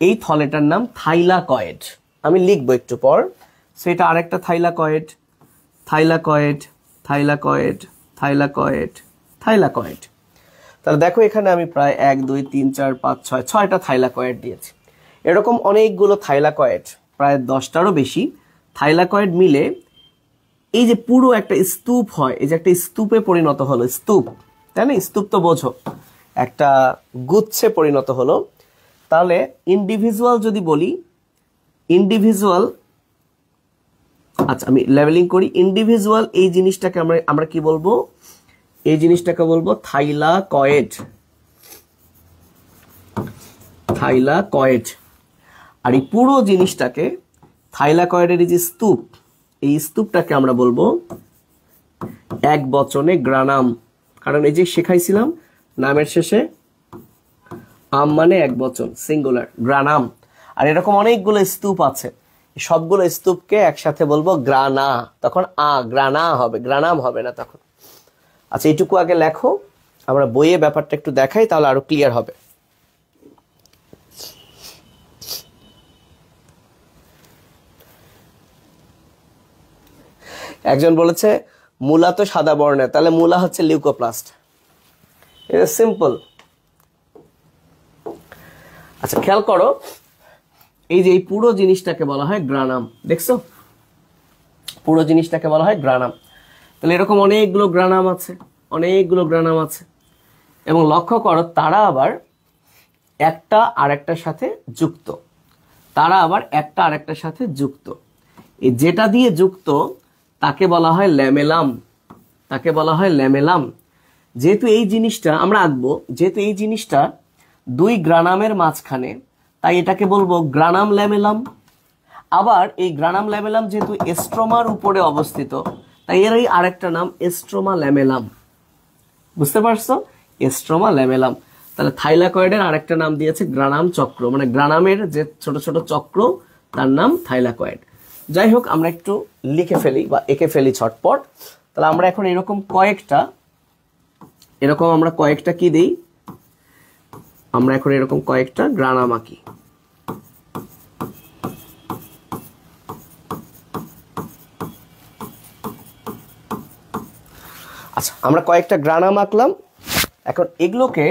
এই থলেটার নাম থাইলাকয়েড। আমি লিখবো একটু পর। সেটা আরেকটা thylakoid, thylakoid, thylakoid, thylakoid, thylakoid. তাহলে দেখো এখানে আমি প্রায় 1 2 3 4 5 6 6টা থাইলাকয়েড দিয়েছি। এরকম অনেকগুলো থাইলাকয়েড, প্রায় 10টারও বেশি থাইলাকয়েড মিলে এই যে পুরো একটা স্তূপ হয়, এই যে একটা স্তূপে পরিণত হলো। স্তূপ, তাই না? স্তূপ তো বোঝো, একটা গুচ্ছে পরিণত হলো। তাহলে ইন্ডিভিজুয়াল যদি বলি, ইন্ডিভিজুয়াল, আচ্ছা আমি লেভেলিং করি। ইন্ডিভিজুয়াল এই জিনিসটাকে আমরা কি বলবো? এই জিনিসটাকে বলবো থাইলাকয়েড, থাইলাকয়েড। আর এই পুরো জিনিসটাকে, থাইলাকয়েডের এই যে স্তূপ, এই স্তূপটাকে আমরা বলবো এক বচনে গ্রানাম। কারণ এই যে শেখাইছিলাম নামের শেষে আম মানে এক বচন, সিঙ্গুলার, গ্রানাম। আর এরকম অনেকগুলো স্তূপ আছে, সবগুলো স্তূপকে একসাথে বলবো গ্রানা, তখন গ্রানা হবে, গ্রানাম হবে না তখন। আচ্ছা, এইটুকু আগে লেখো, আমরা বইয়ে ব্যাপারটা একটু দেখাই, তাহলে আরো ক্লিয়ার হবে। একজন বলেছে মূলা তো সাদা বর্ণের, তাহলে মূলা হচ্ছে লিউকোপ্লাস্ট। এটা সিম্পল। আচ্ছা খেয়াল করো, এই যে এই পুরো জিনিসটাকে বলা হয় গ্রানাম। দেখছো, পুরো জিনিসটাকে বলা হয় গ্রানাম। তাহলে এরকম অনেকগুলো গ্রানাম আছে, অনেকগুলো গ্রানাম আছে। এবং লক্ষ্য করো তারা আবার একটা আরেকটার সাথে যুক্ত, তারা আবার একটা আরেকটার সাথে যুক্ত। এই যেটা দিয়ে যুক্ত তাকে বলা হয় ল্যামেলাম, তাকে বলা হয় ল্যামেলাম। যেহেতু এই জিনিসটা আমরা আঁকবো, যেহেতু এই জিনিসটা 2 গ্রানামের মাঝখানে, তাই এটাকে বলবো গ্রানাম ল্যামেলাম। আবার এই গ্রানাম ল্যামেলাম যেহেতু এস্ট্রোমার উপরে অবস্থিত, তাই এর আরেকটা নাম এস্ট্রোমা ল্যামেলাম। বুঝতে পারছো? এস্ট্রোমা ল্যামেলাম। তাহলে থাইলাকয়েডের আরেকটা নাম দিয়েছে গ্রানাম চক্র, মানে গ্রানামের যে ছোট ছোট চক্র তার নাম থাইলাকয়েড। যাই হোক, আমরা একটু লিখে ফেলি বা এঁকে ফেলি ছটপট। তাহলে আমরা এখন এরকম কয়েকটা কি দিই, আমরা এখন এরকম কয়েকটা গ্রানাম আঁকি। আচ্ছা, আমরা কয়েকটা গ্রানাম আঁকলাম। এখন এগুলোকে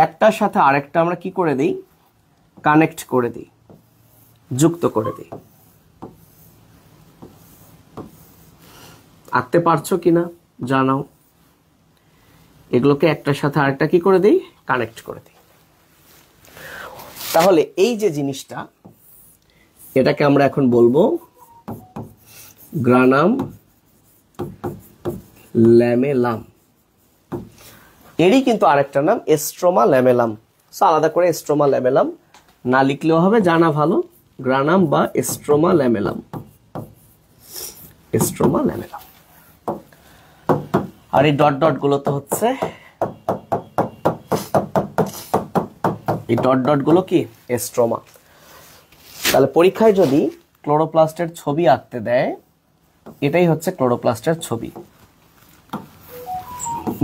একটার সাথে আরেকটা আমরা কি করে দিই, কানেক্ট করে দিই, যুক্ত করে দিই। আঁকতে পারছো কিনা জানাও। এগুলোকে একটার সাথে আরেকটা কি করে দিই, কানেক্ট করে দিই। তাহলে এই যে জিনিসটা, এটাকে আমরা এখন বলবো গ্রানাম ল্যামেলাম। এরই কিন্তু আরেকটা নাম এস্ট্রোমা ল্যামেলাম। আলাদা করে এস্ট্রোমা ল্যামেলাম না লিখলেও হবে, জানা ভালো, গ্রানাম বা এস্ট্রোমা ল্যামেলাম, এস্ট্রোমা ল্যামেলাম। আর এই ডট ডট গুলো তো হচ্ছে, এই ডট ডট গুলো কি এস্ট্রোমা। তাহলে পরীক্ষায় যদি ক্লোরোপ্লাস্টের ছবি আঁকতে দেয়, এটাই হচ্ছে ক্লোরোপ্লাস্টের ছবি।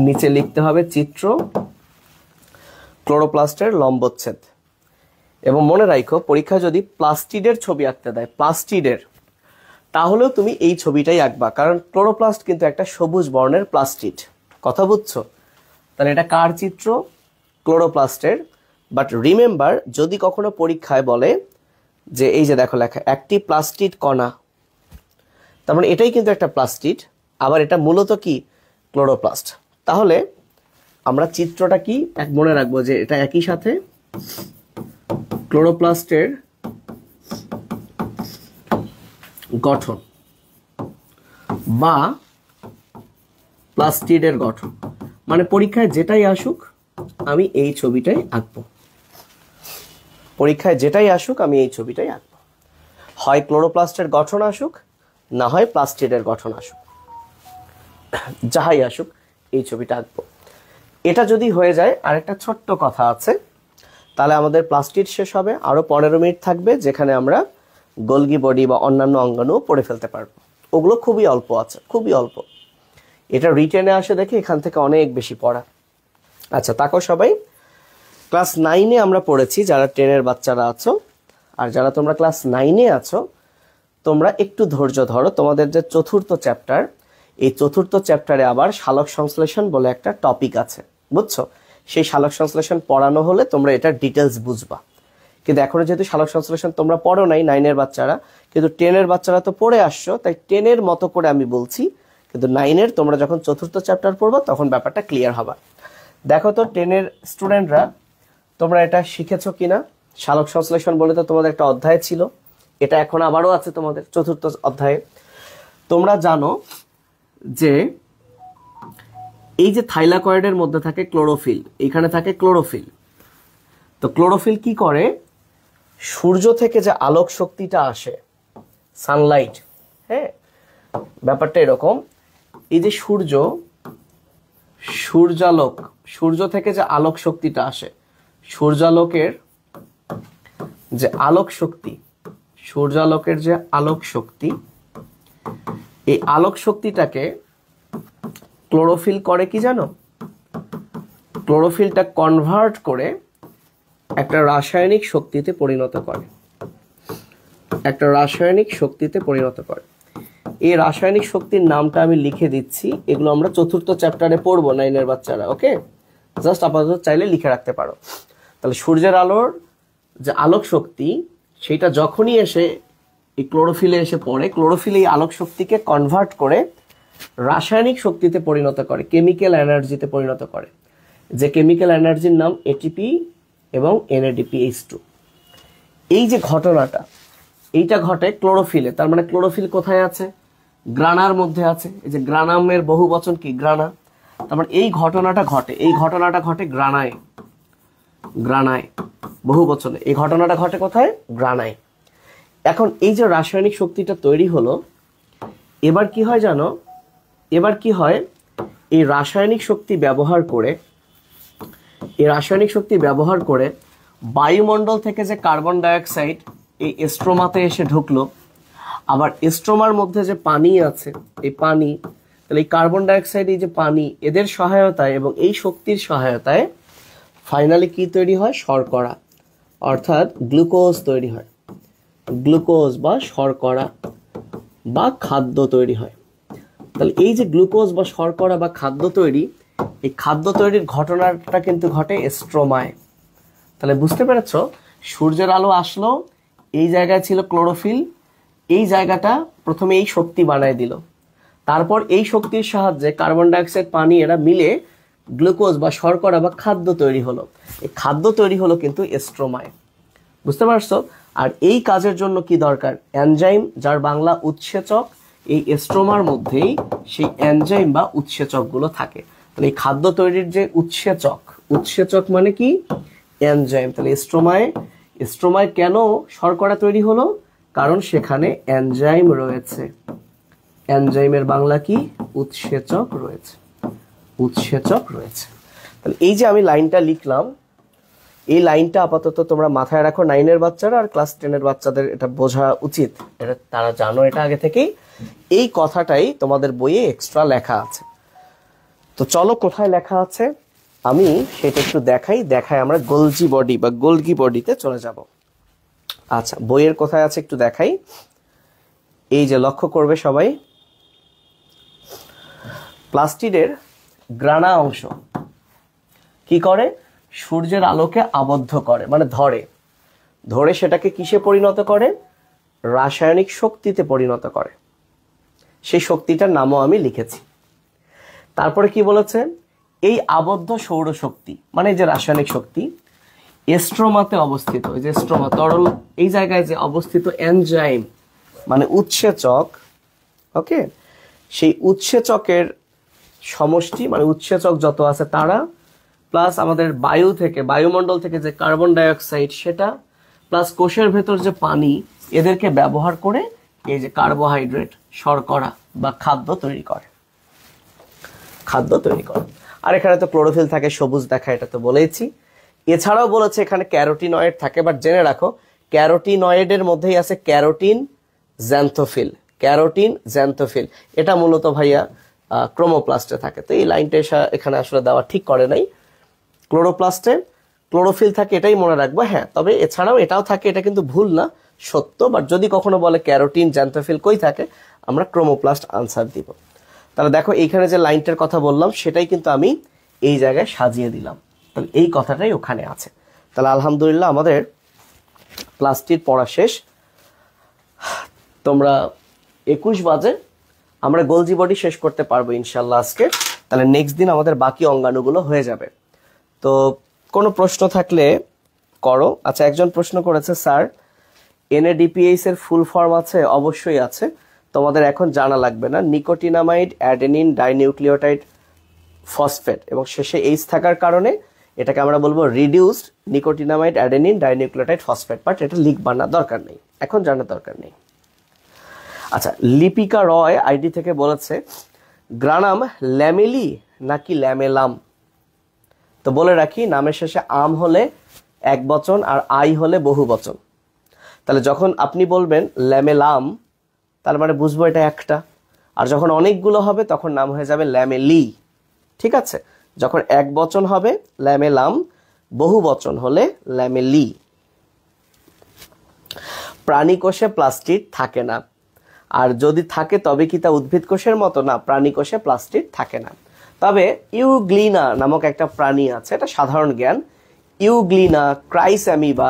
নিচে লিখতে হবে চিত্র ক্লোরোপ্লাস্টের লম্বচ্ছেদ। এবং মনে রাখো, পরীক্ষা যদি প্লাস্টিডের ছবি আঁকতে দেয়, প্লাস্টিডের, তাহলেও তুমি এই ছবিটাই আঁকবা, কারণ ক্লোরোপ্লাস্ট কিন্তু একটা সবুজ বর্ণের প্লাস্টিড। কথা বুঝছো? তাহলে এটা কার চিত্র? ক্লোরোপ্লাস্টের। বাট রিমেম্বার, যদি কখনো পরীক্ষায় বলে যে এই যে দেখো লেখা একটি প্লাস্টিড কণা, তার মানে এটাই কিন্তু একটা প্লাস্টিড, আবার এটা মূলত কি ক্লোরোপ্লাস্ট। তাহলে আমরা চিত্রটা কি মনে রাখবো যে এটা একই সাথে ক্লোরোপ্লাস্টের গঠন বা প্লাস্টিডের গঠন। মানে পরীক্ষায় যেটাই আসুক আমি এই ছবিটাই আঁকবো, পরীক্ষায় যেটাই আসুক আমি এই ছবিটাই আঁকবো। হয় ক্লোরোপ্লাস্টের গঠন আসুক, না হয় প্লাস্টিডের গঠন আসুক, যাহাই আসুক এই ছবিটা আঁকবো। এটা যদি হয়ে যায়, আরেকটা ছোট্ট কথা আছে, তাহলে আমাদের প্লাস্টিড শেষ হবে। আরো 15 মিনিট থাকবে, যেখানে আমরা গোলগি বডি বা অন্যান্য অঙ্গাণু পড়ে ফেলতে পারবো। ওগুলো খুবই অল্প আছে, খুবই অল্প। এটা রিটেনে আসে দেখে এখান থেকে অনেক বেশি পড়া। আচ্ছা, তাকো সবাই, ক্লাস 9-এ আমরা পড়েছি, যারা 10-এর বাচ্চারা আছো, আর যারা তোমরা ক্লাস 9-এ আছো, তোমরা একটু ধৈর্য ধরো। তোমাদের যে চতুর্থ চ্যাপ্টার, এই চতুর্থ চ্যাপ্টারে আবার সালোক সংশ্লেষণ বলে একটা টপিক আছে, বুঝছো? সেই সালোক সংশ্লেষণ পড়ানো হলে তোমরা এটা ডিটেলস বুঝবা। কিন্তু এখনো যেহেতু সালোক সংশ্লেষণ তোমরা পড়ো নাই 9-এর বাচ্চারা, কিন্তু 10-এর বাচ্চারা তো পড়ে আসছো, তাই 10-এর মতো করে আমি বলছি। কিন্তু 9-এর তোমরা যখন চতুর্থ চ্যাপ্টার পড়বা তখন ব্যাপারটা ক্লিয়ার হবে। দেখো তো 10-এর স্টুডেন্টরা, তোমরা এটা শিখেছো কিনা? সালোক সংশ্লেষণ বলে তো তোমাদের একটা অধ্যায় ছিল, এটা এখন আবারও আছে তোমাদের চতুর্থ অধ্যায়ে। তোমরা জানো যে এই যে থাইলাকয়েডের মধ্যে থাকে ক্লোরোফিল, এখানে থাকে ক্লোরোফিল। তো ক্লোরোফিল কি করে? সূর্য থেকে যে আলোক শক্তিটা আসে, সানলাইট, হ্যাঁ, ব্যাপারটা এরকম। এই যে সূর্যালোক, সূর্য থেকে যে আলোক শক্তিটা আসে, সূর্যালোকের যে আলোক শক্তি, সূর্যালোকের যে আলোক শক্তি, এই আলোক শক্তিটাকে ক্লোরোফিল করে কি জানো? ক্লোরোফিলটা কনভার্ট করে একটা রাসায়নিক শক্তিতে পরিণত করে, একটা রাসায়নিক শক্তিতে পরিণত করে। এই রাসায়নিক শক্তির নামটা আমি লিখে দিচ্ছি, এগুলো আমরা চতুর্থ চ্যাপ্টারে পড়বো 9-এর বাচ্চারা, ওকে? জাস্ট আপাতত চাইলে লিখে রাখতে পারো। তাহলে সূর্যের আলোর যে আলোক শক্তি, সেটা যখনই এসে এই ক্লোরোফিলে এসে পড়ে, ক্লোরোফিল এই আলোক শক্তিকে কনভার্ট করে রাসায়নিক শক্তিতে পরিণত করে, কেমিক্যাল এনার্জিতে পরিণত করে। যে কেমিক্যাল এনার্জির নাম এটিপি এবং NADPH2। এই যে ঘটনাটা, এইটা ঘটে ক্লোরোফিলে। তার মানে ক্লোরোফিল কোথায় আছে? গ্রানার মধ্যে আছে। এই যে গ্রানামের বহু বচন কি? গ্রানা। তারপর এই ঘটনাটা ঘটে গ্রানায়, বহু বচনে। এই ঘটনাটা ঘটে কোথায়? গ্রানায়। এখন এই যে রাসায়নিক শক্তিটা তৈরি হলো, এবার কি হয় জানো? এবার কি হয়, এই রাসায়নিক শক্তি ব্যবহার করে বায়ুমণ্ডল থেকে যে কার্বন ডাইঅক্সাইড এই স্ট্রোমাতে এসে ঢুকলো, আবার স্ট্রোমার মধ্যে যে পানি আছে, এই পানি, তাহলে এই কার্বন ডাইঅক্সাইড, এই যে পানি, এদের সহায়তায় এবং এই শক্তির সহায়তায় ফাইনালি কি তৈরি হয়? শর্করা, অর্থাৎ গ্লুকোজ তৈরি হয়। গ্লুকোজ বা শর্করা বা খাদ্য তৈরি হয়। তাহলে এই যে গ্লুকোজ বা শর্করা বা খাদ্য তৈরি, এই খাদ্য তৈরির ঘটনাটা কিন্তু ঘটে স্ট্রোমায়। তাহলে বুঝতে পেরেছ, সূর্যের আলো আসলো, এই জায়গায় ছিল ক্লোরোফিল, এই জায়গাটা প্রথমে এই শক্তি বানায় দিল, তারপর এই শক্তির সাহায্যে কার্বন ডাইঅক্সাইড, পানি এরা মিলে গ্লুকোজ বা শর্করা বা খাদ্য তৈরি হলো। এই খাদ্য তৈরি হলো কিন্তু স্ট্রোমায়। বুঝতে পারছো? আর এই কাজের জন্য কি দরকার? এনজাইম, যার বাংলা উৎসেচক। এই স্ট্রোমার মধ্যেই সেই এনজাইম বা উৎসেচক গুলো থাকে। তাহলে এই খাদ্য তৈরির যে উৎসেচক মানে কি? এনজাইম। তাহলে স্ট্রোমায় কেন শর্করা তৈরি হলো? কারণ সেখানে এনজাইম রয়েছে। এনজাইমের বাংলা কি? উৎসেচক রয়েছে। তাহলে এই যে আমি লাইনটা লিখলাম, এই লাইনটা আপাতত তোমরা মাথায় রাখো, 9 এর বাচ্চারা আর ক্লাস 10 এর বাচ্চাদের এটা বোঝা উচিত, এটা তারা জানো এটা আগে থেকেই। এই কথাটাই তোমাদের বইয়ে এক্সট্রা লেখা আছে। তো চলো কোথায় লেখা আছে আমি সেটা একটু দেখাই আমরা গোলজি বডিতে চলে যাব। আচ্ছা, বইয়ের কোথায় আছে একটু দেখাই। এই যে লক্ষ্য করবে সবাই, প্লাস্টিডের গ্রানা অংশ কি করে? সূর্যের আলোকে আবদ্ধ করে, মানে ধরে সেটাকে কিসে পরিণত করে? রাসায়নিক শক্তিতে পরিণত করে। সেই শক্তিটার নামও আমি লিখেছি। তারপরে কি বলেছে? এই আবদ্ধ সৌরশক্তি মানে যে রাসায়নিক শক্তি স্ট্রোমাতে অবস্থিত, ওই যে স্ট্রোমা তরল, এই জায়গায় যে অবস্থিত এনজাইম মানে উৎসেচক, ওকে, সেই উৎসেচকের সমষ্টি মানে উৎসেচক যত আছে তারা, প্লাস আমাদের বায়ুমণ্ডল থেকে যে কার্বন ডাইঅক্সাইড সেটা, প্লাস কোষের ভেতর যে পানি, এদেরকে ব্যবহার করে এই যে কার্বোহাইড্রেট, শর্করা বা খাদ্য তৈরি করে। আর এখানে তো ক্লোরোফিল থাকে, সবুজ দেখা, এটা তো বলেইছি। এছাড়াও বলেছে এখানে ক্যারোটিনয়েড থাকে, বাট জেনে রাখো ক্যারোটিনয়েডের মধ্যেই আছে ক্যারোটিন জ্যান্থোফিল। এটা মূলত ভাইয়া ক্রোমোপ্লাস্টে থাকে। তো এই লাইনটা এখানে আসলে দেওয়া ঠিক করে নাই। ক্লোরোপ্লাস্টে ক্লোরোফিল থাকে, এটাই মনে রাখবো। হ্যাঁ, তবে এছাড়াও এটাও থাকে, এটা কিন্তু ভুল না, সত্য। বাট যদি কখনো বলে ক্যারোটিন জ্যান্থোফিল কই থাকে, আমরা ক্রোমোপ্লাস্ট আনসার দিব। তাহলে দেখো এইখানে যে লাইনটার কথা বললাম সেটাই কিন্তু আমি এই জায়গায় সাজিয়ে দিলাম। তাহলে এই কথাটাই ওখানে আছে। তাহলে আলহামদুলিল্লাহ আমাদের প্লাস্টিক পড়া শেষ। তোমরা 21 বাজে আমরা গোলজি বডি শেষ করতে পারবো ইনশাল্লাহ আজকে। তাহলে নেক্সট দিন আমাদের বাকি অঙ্গাণুগুলো হয়ে যাবে। তো কোনো প্রশ্ন থাকলে করো। আচ্ছা, একজন প্রশ্ন করেছে, স্যার NADPH এর ফুল ফর্ম আছে? অবশ্যই আছে, তোমাদের এখন জানা লাগবে না। নিকোটিনামাইড অ্যাডেনিন ডাইনিউক্লিওটাইড ফসফেট, এবং শেষে এইচ থাকার কারণে এটাকে আমরা বলবো reduced nicotinamide adenine dinucleotide phosphate. But এটা লিখবা না, দরকার নেই, এখন জানার দরকার নেই। আচ্ছা, লিপিকা রয় আইডি থেকে বলেছে গ্রানাম ল্যামেলি নাকি ল্যামেলাম? তো বলে রাখি, নামের শেষে আম হলে এক বচন আর আই হলে বহু বচন। তাহলে যখন আপনি বলবেন ল্যামেলাম, তার মানে বুঝবো এটা একটা। আর যখন অনেকগুলো হবে তখন নাম হয়ে যাবে ল্যামেলি। ঠিক আছে? যখন এক বচন হবে ল্যামেলাম, বহু বচন হলে ল্যামেলি। প্রাণী কোষে প্লাস্টিড থাকে না, আর যদি থাকে তবে কি তা উদ্ভিদ কোষের মতো? না, প্রাণী কোষে প্লাস্টিড থাকে না। তবে ইউগ্লিনা নামক একটা প্রাণী আছে, এটা সাধারণ জ্ঞান। ইউগ্লিনা, ক্রাইসঅ্যামিবা,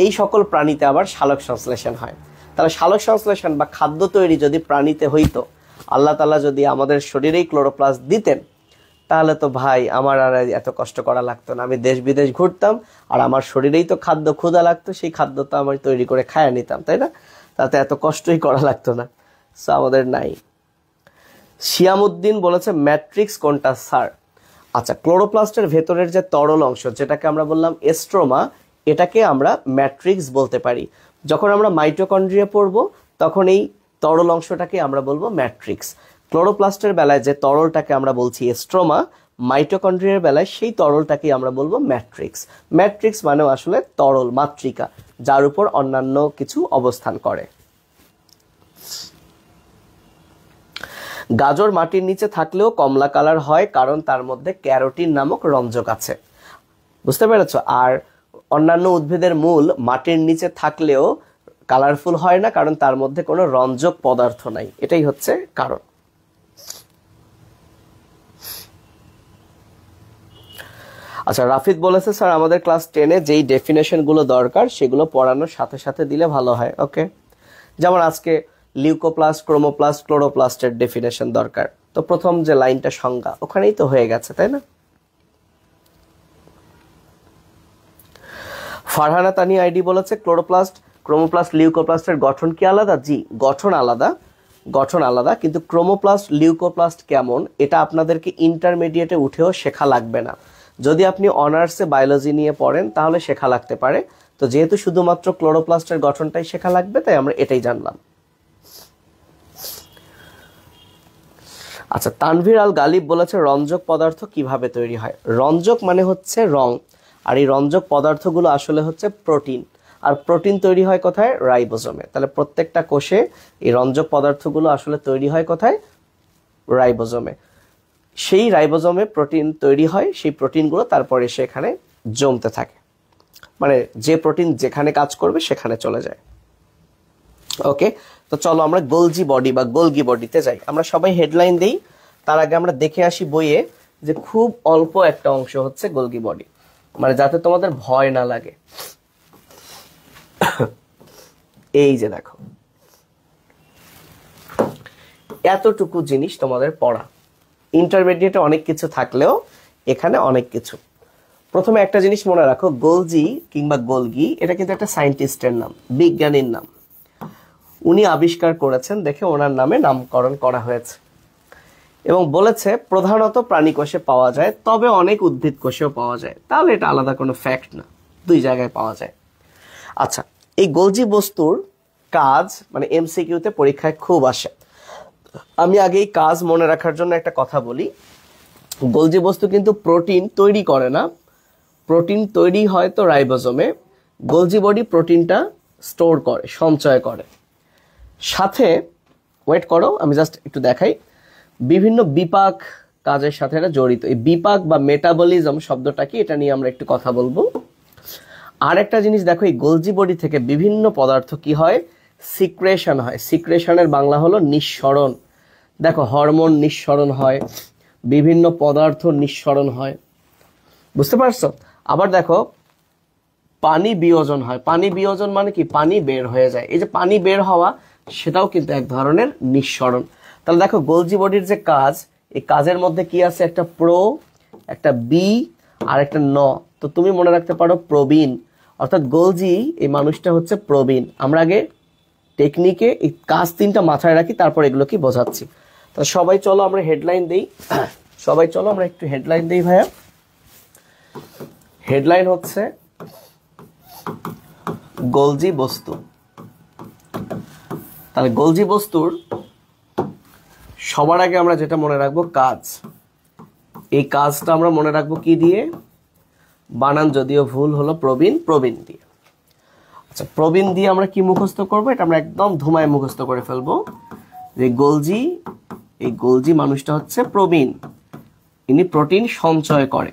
এই সকল প্রাণীতে আবার সালোক সংশ্লেষণ হয়। তাহলে সালোক সংশ্লেষণ বা খাদ্য তৈরি যদি প্রাণীতে হইতো, আল্লাহ তাআলা যদি আমাদের শরীরেই ক্লোরোপ্লাস্ট দিতেন, তাহলে তো ভাই আমার আর এত কষ্ট করা লাগতো না। আমি দেশ বিদেশ ঘুরতাম আর আমার শরীরেই তো খাদ্য ক্ষুধা লাগতো, সেই খাদ্য তো আমি তৈরি করে খাইয়ে নিতাম, তাই না? তাতে এত কষ্টই করা লাগতো না। সো আমাদের নাই। শিয়ামউদ্দিন বলেছে ম্যাট্রিক্স কোনটা স্যার? আচ্ছা, ক্লোরোপ্লাস্টের ভেতরের যে তরল অংশ যেটাকে আমরা বললাম এস্ট্রোমা, এটাকে আমরা ম্যাট্রিক্স বলতে পারি। যখন আমরা মাইটোকন্ড্রিয়া পড়ব তখন এই তরল অংশটাকে আমরা বলবো ম্যাট্রিক্স। ক্লোরোপ্লাস্টের বেলায় যে তরলটাকে আমরা বলছি এস্ট্রোমা, মাইটোকন্ড্রিয়ার বেলায় সেই তরলটাকে আমরা বলবো ম্যাট্রিক্স। ম্যাট্রিক্স মানেও আসলে তরল, মাতৃকা, যার উপর অন্যান্য কিছু অবস্থান করে। গাজর মাটির নিচে থাকলেও কমলা কালার হয় কারণ তার মধ্যে ক্যারোটিন নামক রঞ্জক আছে। বুঝতে পেরেছ? আর অন্যান্য উদ্ভিদের মূল মাটির নিচে থাকলেও কালারফুল হয় না কারণ তার মধ্যে কোনো রঞ্জক পদার্থ নাই। এটাই হচ্ছে কারণ। আচ্ছা, রাফিদ বলেছে স্যার আমাদের ক্লাস 10-এ যেই ডেফিনেশনগুলো দরকার সেগুলো পড়ানোর সাথে সাথে দিলে ভালো হয়। ওকে, যেমন আজকে লিউকোপ্লাস্ট, ক্রোমোপ্লাস্ট, ক্লোরোপ্লাস্টের ডেফিনেশন দরকার, তো প্রথম যে লাইনটা সংজ্ঞা ওখানেই তো হয়ে গেছে, তাই না? ফারহানা তানি আইডি বলেছে ক্লোরোপ্লাস্ট, ক্রোমোপ্লাস্ট, লিউকোপ্লাস্টের গঠন কি আলাদা? জি, গঠন আলাদা, গঠন আলাদা, কিন্তু ক্রোমোপ্লাস্ট, লিউকোপ্লাস্ট কেমন এটা আপনাদেরকে ইন্টারমিডিয়েটে উঠেও শেখা লাগবে না। যদি আপনি অনার্সে বায়োলজি নিয়ে পড়েন তাহলে শেখা লাগতে পারে। তো যেহেতু শুধুমাত্র ক্লোরোপ্লাস্টের গঠনটাই শেখা লাগবে তাই আমরা এটাই জানলাম। আচ্ছা, তানভীর আল গালিব বলেছে রঞ্জক পদার্থ কিভাবে তৈরি হয়? রঞ্জক মানে হচ্ছে রং, আর এই রঞ্জক পদার্থগুলো আসলে হচ্ছে প্রোটিন। আর প্রোটিন তৈরি হয় কোথায়? রাইবোজোমে। তাহলে প্রত্যেকটা কোষে এই রঞ্জক পদার্থগুলো আসলে তৈরি হয় কোথায়? রাইবোজোমে। সেই রাইবোজোমে প্রোটিন তৈরি হয়, সেই প্রোটিনগুলো তারপরে সেখানে জমতে থাকে, মানে যে প্রোটিন যেখানে কাজ করবে সেখানে চলে যায়। ওকে, তো চলো আমরা গোলজি বডি বা গোলগি বডিতে যাই। আমরা সবাই হেডলাইন দেই, তার আগে আমরা দেখে আসি বইয়ে যে খুব অল্প একটা অংশ হচ্ছে গোলগি বডি, মানে যাতে তোমাদের ভয় না লাগে। এই যে দেখো, এতটুকু জিনিস তোমাদের পড়া। ইন্টারমিডিয়েটে অনেক কিছু থাকলেও এখানে অনেক কিছু। প্রথমে একটা জিনিস মনে রাখো, গোলজি কিংবা গোলগি এটা কিন্তু একটা সায়েন্টিস্টের নাম, বিজ্ঞানীর নাম। উনি আবিষ্কার করেছেন দেখে ওনার নামে নামকরণ করা হয়েছে, এবং বলেছে প্রধানত প্রাণী কোষে পাওয়া যায়, তবে অনেক উদ্ভিদ কোষেও পাওয়া যায়। তাহলে এটা আলাদা কোনো ফ্যাক্ট না, দুই জায়গায় পাওয়া যায়। আচ্ছা, এই গোলজি বস্তুর কাজ মানে এমসিকিউতে পরীক্ষায় খুব আসে। আমি আগে এই কাজ মনে রাখার জন্য একটা কথা বলি। গোলজি বস্তু কিন্তু প্রোটিন তৈরি করে না, প্রোটিন তৈরি হয় তো রাইবোজোমে। গোলজি বডি প্রোটিনটা স্টোর করে, সঞ্চয় করে। সাথে ওয়েট করো, আমি জাস্ট একটু দেখাই, বিভিন্ন বিপাক কাজের সাথে এটা জড়িত। এই বিপাক বা মেটাবলিজম শব্দটা কি, এটা নিয়ে আমরা একটু কথা বলবো। আর একটা জিনিস দেখো, এই গোলজি বডি থেকে বিভিন্ন পদার্থ কি হয়? সিক্রেশন হয়। সিক্রেশনের বাংলা হলো নিঃসরণ। দেখো, হরমোন নিঃসরণ হয়, বিভিন্ন পদার্থ নিঃসরণ হয়, বুঝতে পারছো? আবার দেখো, পানি বিয়োজন হয়। পানি বিয়োজন মানে কি? পানি বের হয়ে যায়। এই যে পানি বের হওয়া, সেটাও কিন্তু এক ধরনের নিঃসরণ। তাহলে দেখো, গোলজি বডির যে কাজ, এই কাজের মধ্যে কি আছে? একটা প্রো, একটা বি আর একটা ন। তো তুমি মনে রাখতে পারো প্রবীণ, অর্থাৎ গোলজি এই মানুষটা হচ্ছে প্রবীণ। আমরা আগে টেকনিকে এই কাজ তিনটা মাথায় রাখি, তারপর এগুলো কি বোঝাচ্ছি। তো সবাই চলো আমরা হেডলাইন দেই, সবাই চলো আমরা একটু হেডলাইন দেই ভাইয়া। হেডলাইন হচ্ছে গোলজি বস্তু। তাহলে গোলজি বস্তুর সবার আগে আমরা যেটা মনে রাখবো কাজ। এই কাজটা আমরা মনে রাখবো কি দিয়ে? বানান যদিও ভুল হলো, প্রবীণ, প্রবীণ দিয়ে। আচ্ছা, প্রবীণ দিয়ে আমরা কি মুখস্থ করবো? এটা আমরা একদম ধুমায় মুখস্থ করে ফেলবো যে গোলজি, এই গোলজি মানুষটা হচ্ছে প্রবীণ, ইনি প্রোটিন সঞ্চয় করে।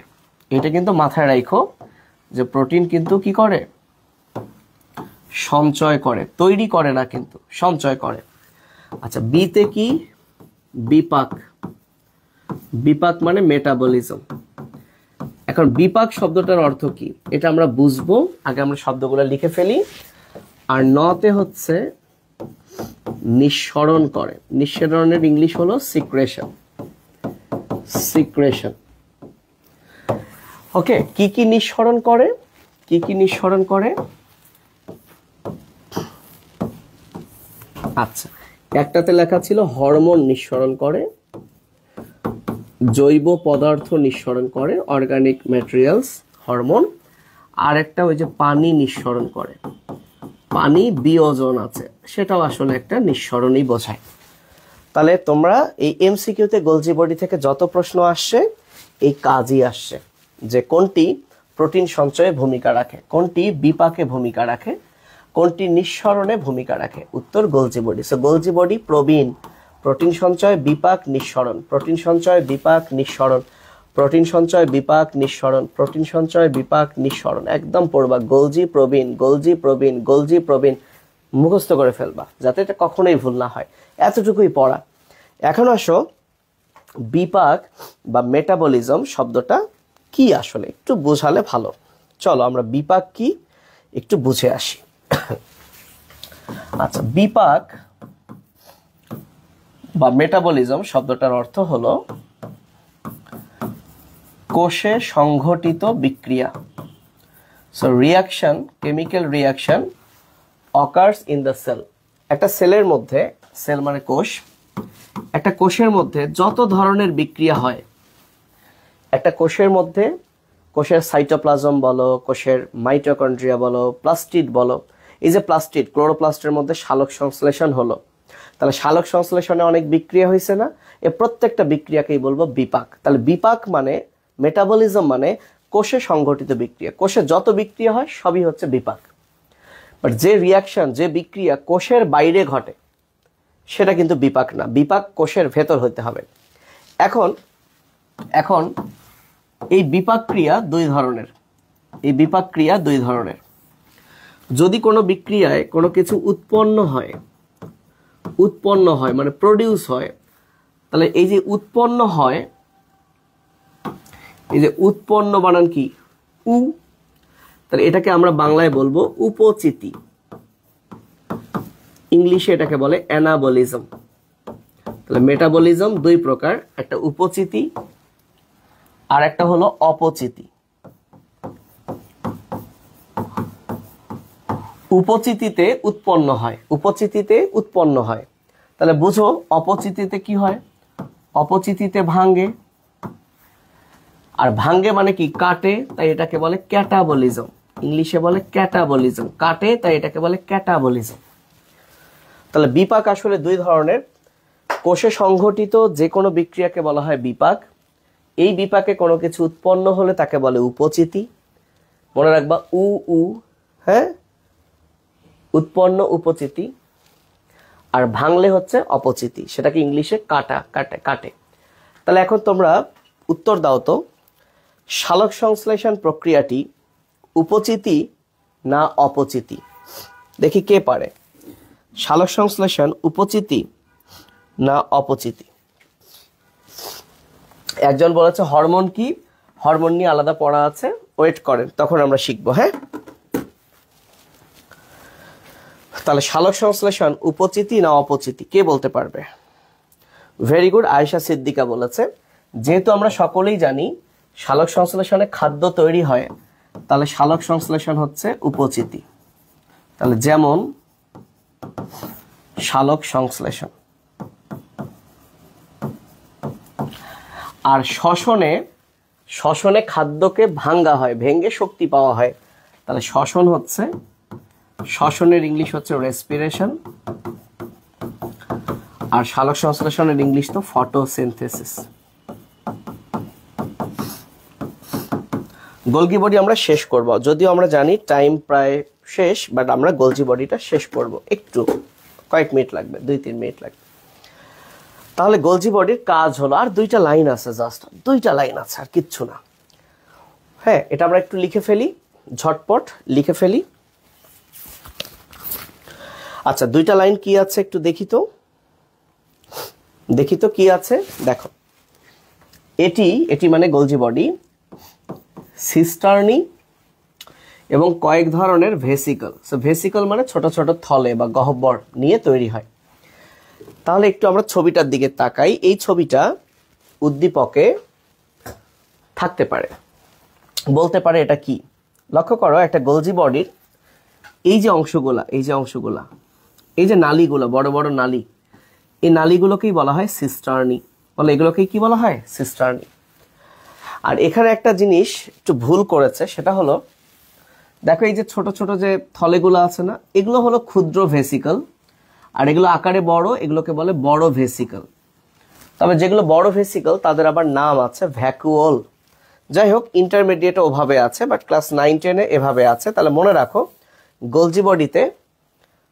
এটা কিন্তু মাথায় রাখো যে প্রোটিন কিন্তু কি করে? সঞ্চয় করে, তৈরি করে না, কিন্তু সঞ্চয় করে। আচ্ছা, বিতে কি? বিপাক। বিপাক মানে মেটাবলিজম। এখন বিপাক শব্দটার অর্থ কি এটা আমরা বুঝবো, আগে আমরা শব্দগুলো লিখে ফেলি। আর নতে হচ্ছে নিঃসরণ করে। নিঃসরণের ইংলিশ হলো সিক্রেশন। সিক্রেশন। ওকে, কি কি নিঃসরণ করে? কি কি নিঃসরণ করে? আচ্ছা, একটাতে লেখা ছিল হরমোন নিঃসরণ করে, জৈব পদার্থ নিঃসরণ করে, অর্গানিক ম্যাটেরিয়ালস, হরমোন। আর একটা ওই যে পানি নিঃসরণ করে, পানি বিয়োজন আছে, সেটাও আসলে একটা নিঃসরণই বোঝায়। তাহলে তোমরা এই এমসিকিউতে গোলজি বডি থেকে যত প্রশ্ন আসছে এই কাজই আসছে, যে কোনটি প্রোটিন সঞ্চয়ে ভূমিকা রাখে, কোনটি বিপাকে ভূমিকা রাখে, কোনটি নিঃসরণে ভূমিকা রাখে। উত্তর Golgi body. So Golgi body প্রবীণ, প্রোটিন সঞ্চয় বিপাক নিঃসরণ, প্রোটিন সঞ্চয় বিপাক নিঃসরণ, প্রোটিন সঞ্চয় বিপাক নিঃসরণ, প্রোটিন সঞ্চয় বিপাক নিঃসরণ। একদম পড়বা গোলজি প্রবীণ, গোলজি প্রবীণ, গোলজি প্রবীণ, মুখস্থ করে ফেলবা যাতে এটা কখনোই ভুল না হয়। এতটুকুই পড়া। এখন আসো বিপাক বা মেটাবলিজম শব্দটা কি আসলে একটু বোঝালে ভালো। চলো আমরা বিপাক কি একটু বুঝে আসি। আচ্ছা, বিপাক বা মেটাবলিজম শব্দটার অর্থ হলো কোষে সংঘটিত বিক্রিয়া। So reaction, chemical reaction occurs in the cell. একটা সেলের মধ্যে, সেল মানে কোষ, একটা কোষের মধ্যে যত ধরনের বিক্রিয়া হয়, একটা কোষের মধ্যে, কোষের সাইটোপ্লাজম বলো, কোষের মাইটোকন্ড্রিয়া বলো, প্লাস্টিড বলো, এই যে প্লাস্টিড, ক্লোরোপ্লাস্টের মধ্যে সালোক সংশ্লেষণ হলো, তাহলে সালোক সংশ্লেষণে অনেক বিক্রিয়া হয়েছে না, এ প্রত্যেকটা বিক্রিয়াকেই বলবো বিপাক। তাহলে বিপাক মানে, মেটাবলিজম মানে কোষে সংঘটিত বিক্রিয়া, কোষে যত বিক্রিয়া হয় সবই হচ্ছে বিপাক। বাট যে রিয়াকশন, যে বিক্রিয়া কোষের বাইরে ঘটে সেটা কিন্তু বিপাক না, বিপাক কোষের ভেতর হতে হবে। এখন এখন এই বিপাক ক্রিয়া দুই ধরনের, এই বিপাক ক্রিয়া দুই ধরনের। যদি কোনো বিক্রিয়ায় কোনো কিছু উৎপন্ন হয়, উৎপন্ন হয় মানে প্রডিউস হয়, তাহলে এই যে উৎপন্ন হয়, এই যে উৎপন্ন বানান কি উ, তাহলে এটাকে আমরা বাংলায় বলবো উপচিতি, ইংলিশে এটাকে বলে অ্যানাবলিজম। তাহলে মেটাবলিজম দুই প্রকার, একটা উপচিতি আর একটা হলো অপচিতি। উপচিতিতে উৎপন্ন হয়, উপচিতিতে উৎপন্ন হয়। তাহলে বুঝো অপচিতিতে কি হয়, অপচিতিতে ভাঙ্গে, আর ভাঙ্গে মানে কি কাটে, তাই এটাকে বলে ক্যাটাবলিজম, ইংলিশে বলে ক্যাটাবলিজম, কাটে তাই এটাকে বলে ক্যাটাবলিজম। তাহলে বিপাক আসলে দুই ধরনের, কোষে সংঘটিত যে কোনো বিক্রিয়াকে বলা হয় বিপাক, এই বিপাকে কোনো কিছু উৎপন্ন হলে তাকে বলে উপচিতি। মনে রাখবা উ উ, হ্যাঁ, উৎপন্ন উপচিতি, আর ভাঙলে হচ্ছে অপচিতি, সেটাকে ইংলিশে কাটা, কাটে কাটে। তাহলে এখন তোমরা উত্তর দাও তো, সালোক সংশ্লেষণ প্রক্রিয়াটি উপচিতি না অপচিতি? দেখি কে পারে। সালোক সংশ্লেষণ উপচিতি না অপচিতি? একজন বলেছে হরমোন কি, হরমোন নিয়ে আলাদা পড়া আছে, ওয়েট করেন তখন আমরা শিখবো। হ্যাঁ, তাহলে সালোক সংশ্লেষণ উপচিতি না অপচিতি কে বলতে পারবে? ভেরি গুড, আয়েশা সিদ্দিকা বলেছে। যেহেতু আমরা সকলেই জানি সালোক সংশ্লেষণে খাদ্য তৈরি হয়, তাহলে সালোক সংশ্লেষণ হচ্ছে উপচিতি। তাহলে যেমন সালোক সংশ্লেষণ, আর শ্বসনে, শ্বসনে খাদ্যকে ভাঙ্গা হয়, ভেঙে শক্তি পাওয়া হয়, তাহলে শ্বসন হচ্ছে, শ্বসনের ইংলিশ হচ্ছে রেসপিরেশন, আর সালোক সংশ্লেষণের ইংলিশ তো ফটোসিনথেসিস। গোলজি বডি আমরা শেষ করব, যদিও আমরা জানি টাইম প্রায় শেষ, বাট আমরা গোলজি বডিটা শেষ করব, একটু কয়েক মিনিট লাগবে, 2-3 মিনিট লাগবে। তাহলে গোলজি বডির কাজ হলো, আর দুইটা লাইন আছে, জাস্ট দুইটা লাইন আছে আর কিচ্ছু না। হ্যাঁ, এটা আমরা একটু লিখে ফেলি, ঝটপট লিখে ফেলি। আচ্ছা, দুইটা লাইন কি আছে একটু দেখি তো, দেখি তো কি আছে। দেখো, এটি মানে গোলজি বডি, সিস্টার্নি এবং কয়েক ধরনের ভেসিকল। সো ভেসিকল মানে ছোট ছোট থলে বা গহ্বর নিয়ে তৈরি হয়। তাহলে একটু আমরা ছবিটার দিকে তাকাই। এই ছবিটা উদ্দীপকে থাকতে পারে, বলতে পারে এটা কি। লক্ষ্য করো, একটা গোলজি বডির এই যে অংশগুলা, এই যে অংশগুলা, এই যে নালীগুলো, বড় বড় নালী, এই নালীগুলোকেই বলা হয় সিস্টার্নি। বলে এগুলোকে কি বলা হয়? সিস্টার্নি। আর এখানে একটা জিনিস একটু ভুল করেছে, সেটা হলো দেখো এই যে ছোট ছোট যে থলেগুলো আছে না, এগুলো হলো ক্ষুদ্র ভেসিকল, আর এগুলো আকারে বড়, এগুলোকে বলে বড় ভেসিকল। তবে যেগুলো বড় ভেসিকল তাদের আবার নাম আছে ভ্যাকুওল। যাই হোক, ইন্টারমিডিয়েটে ওভাবে আছে, বাট ক্লাস 9-10-এ এভাবে আছে। তাহলে মনে রাখো, গোলজি বডিতে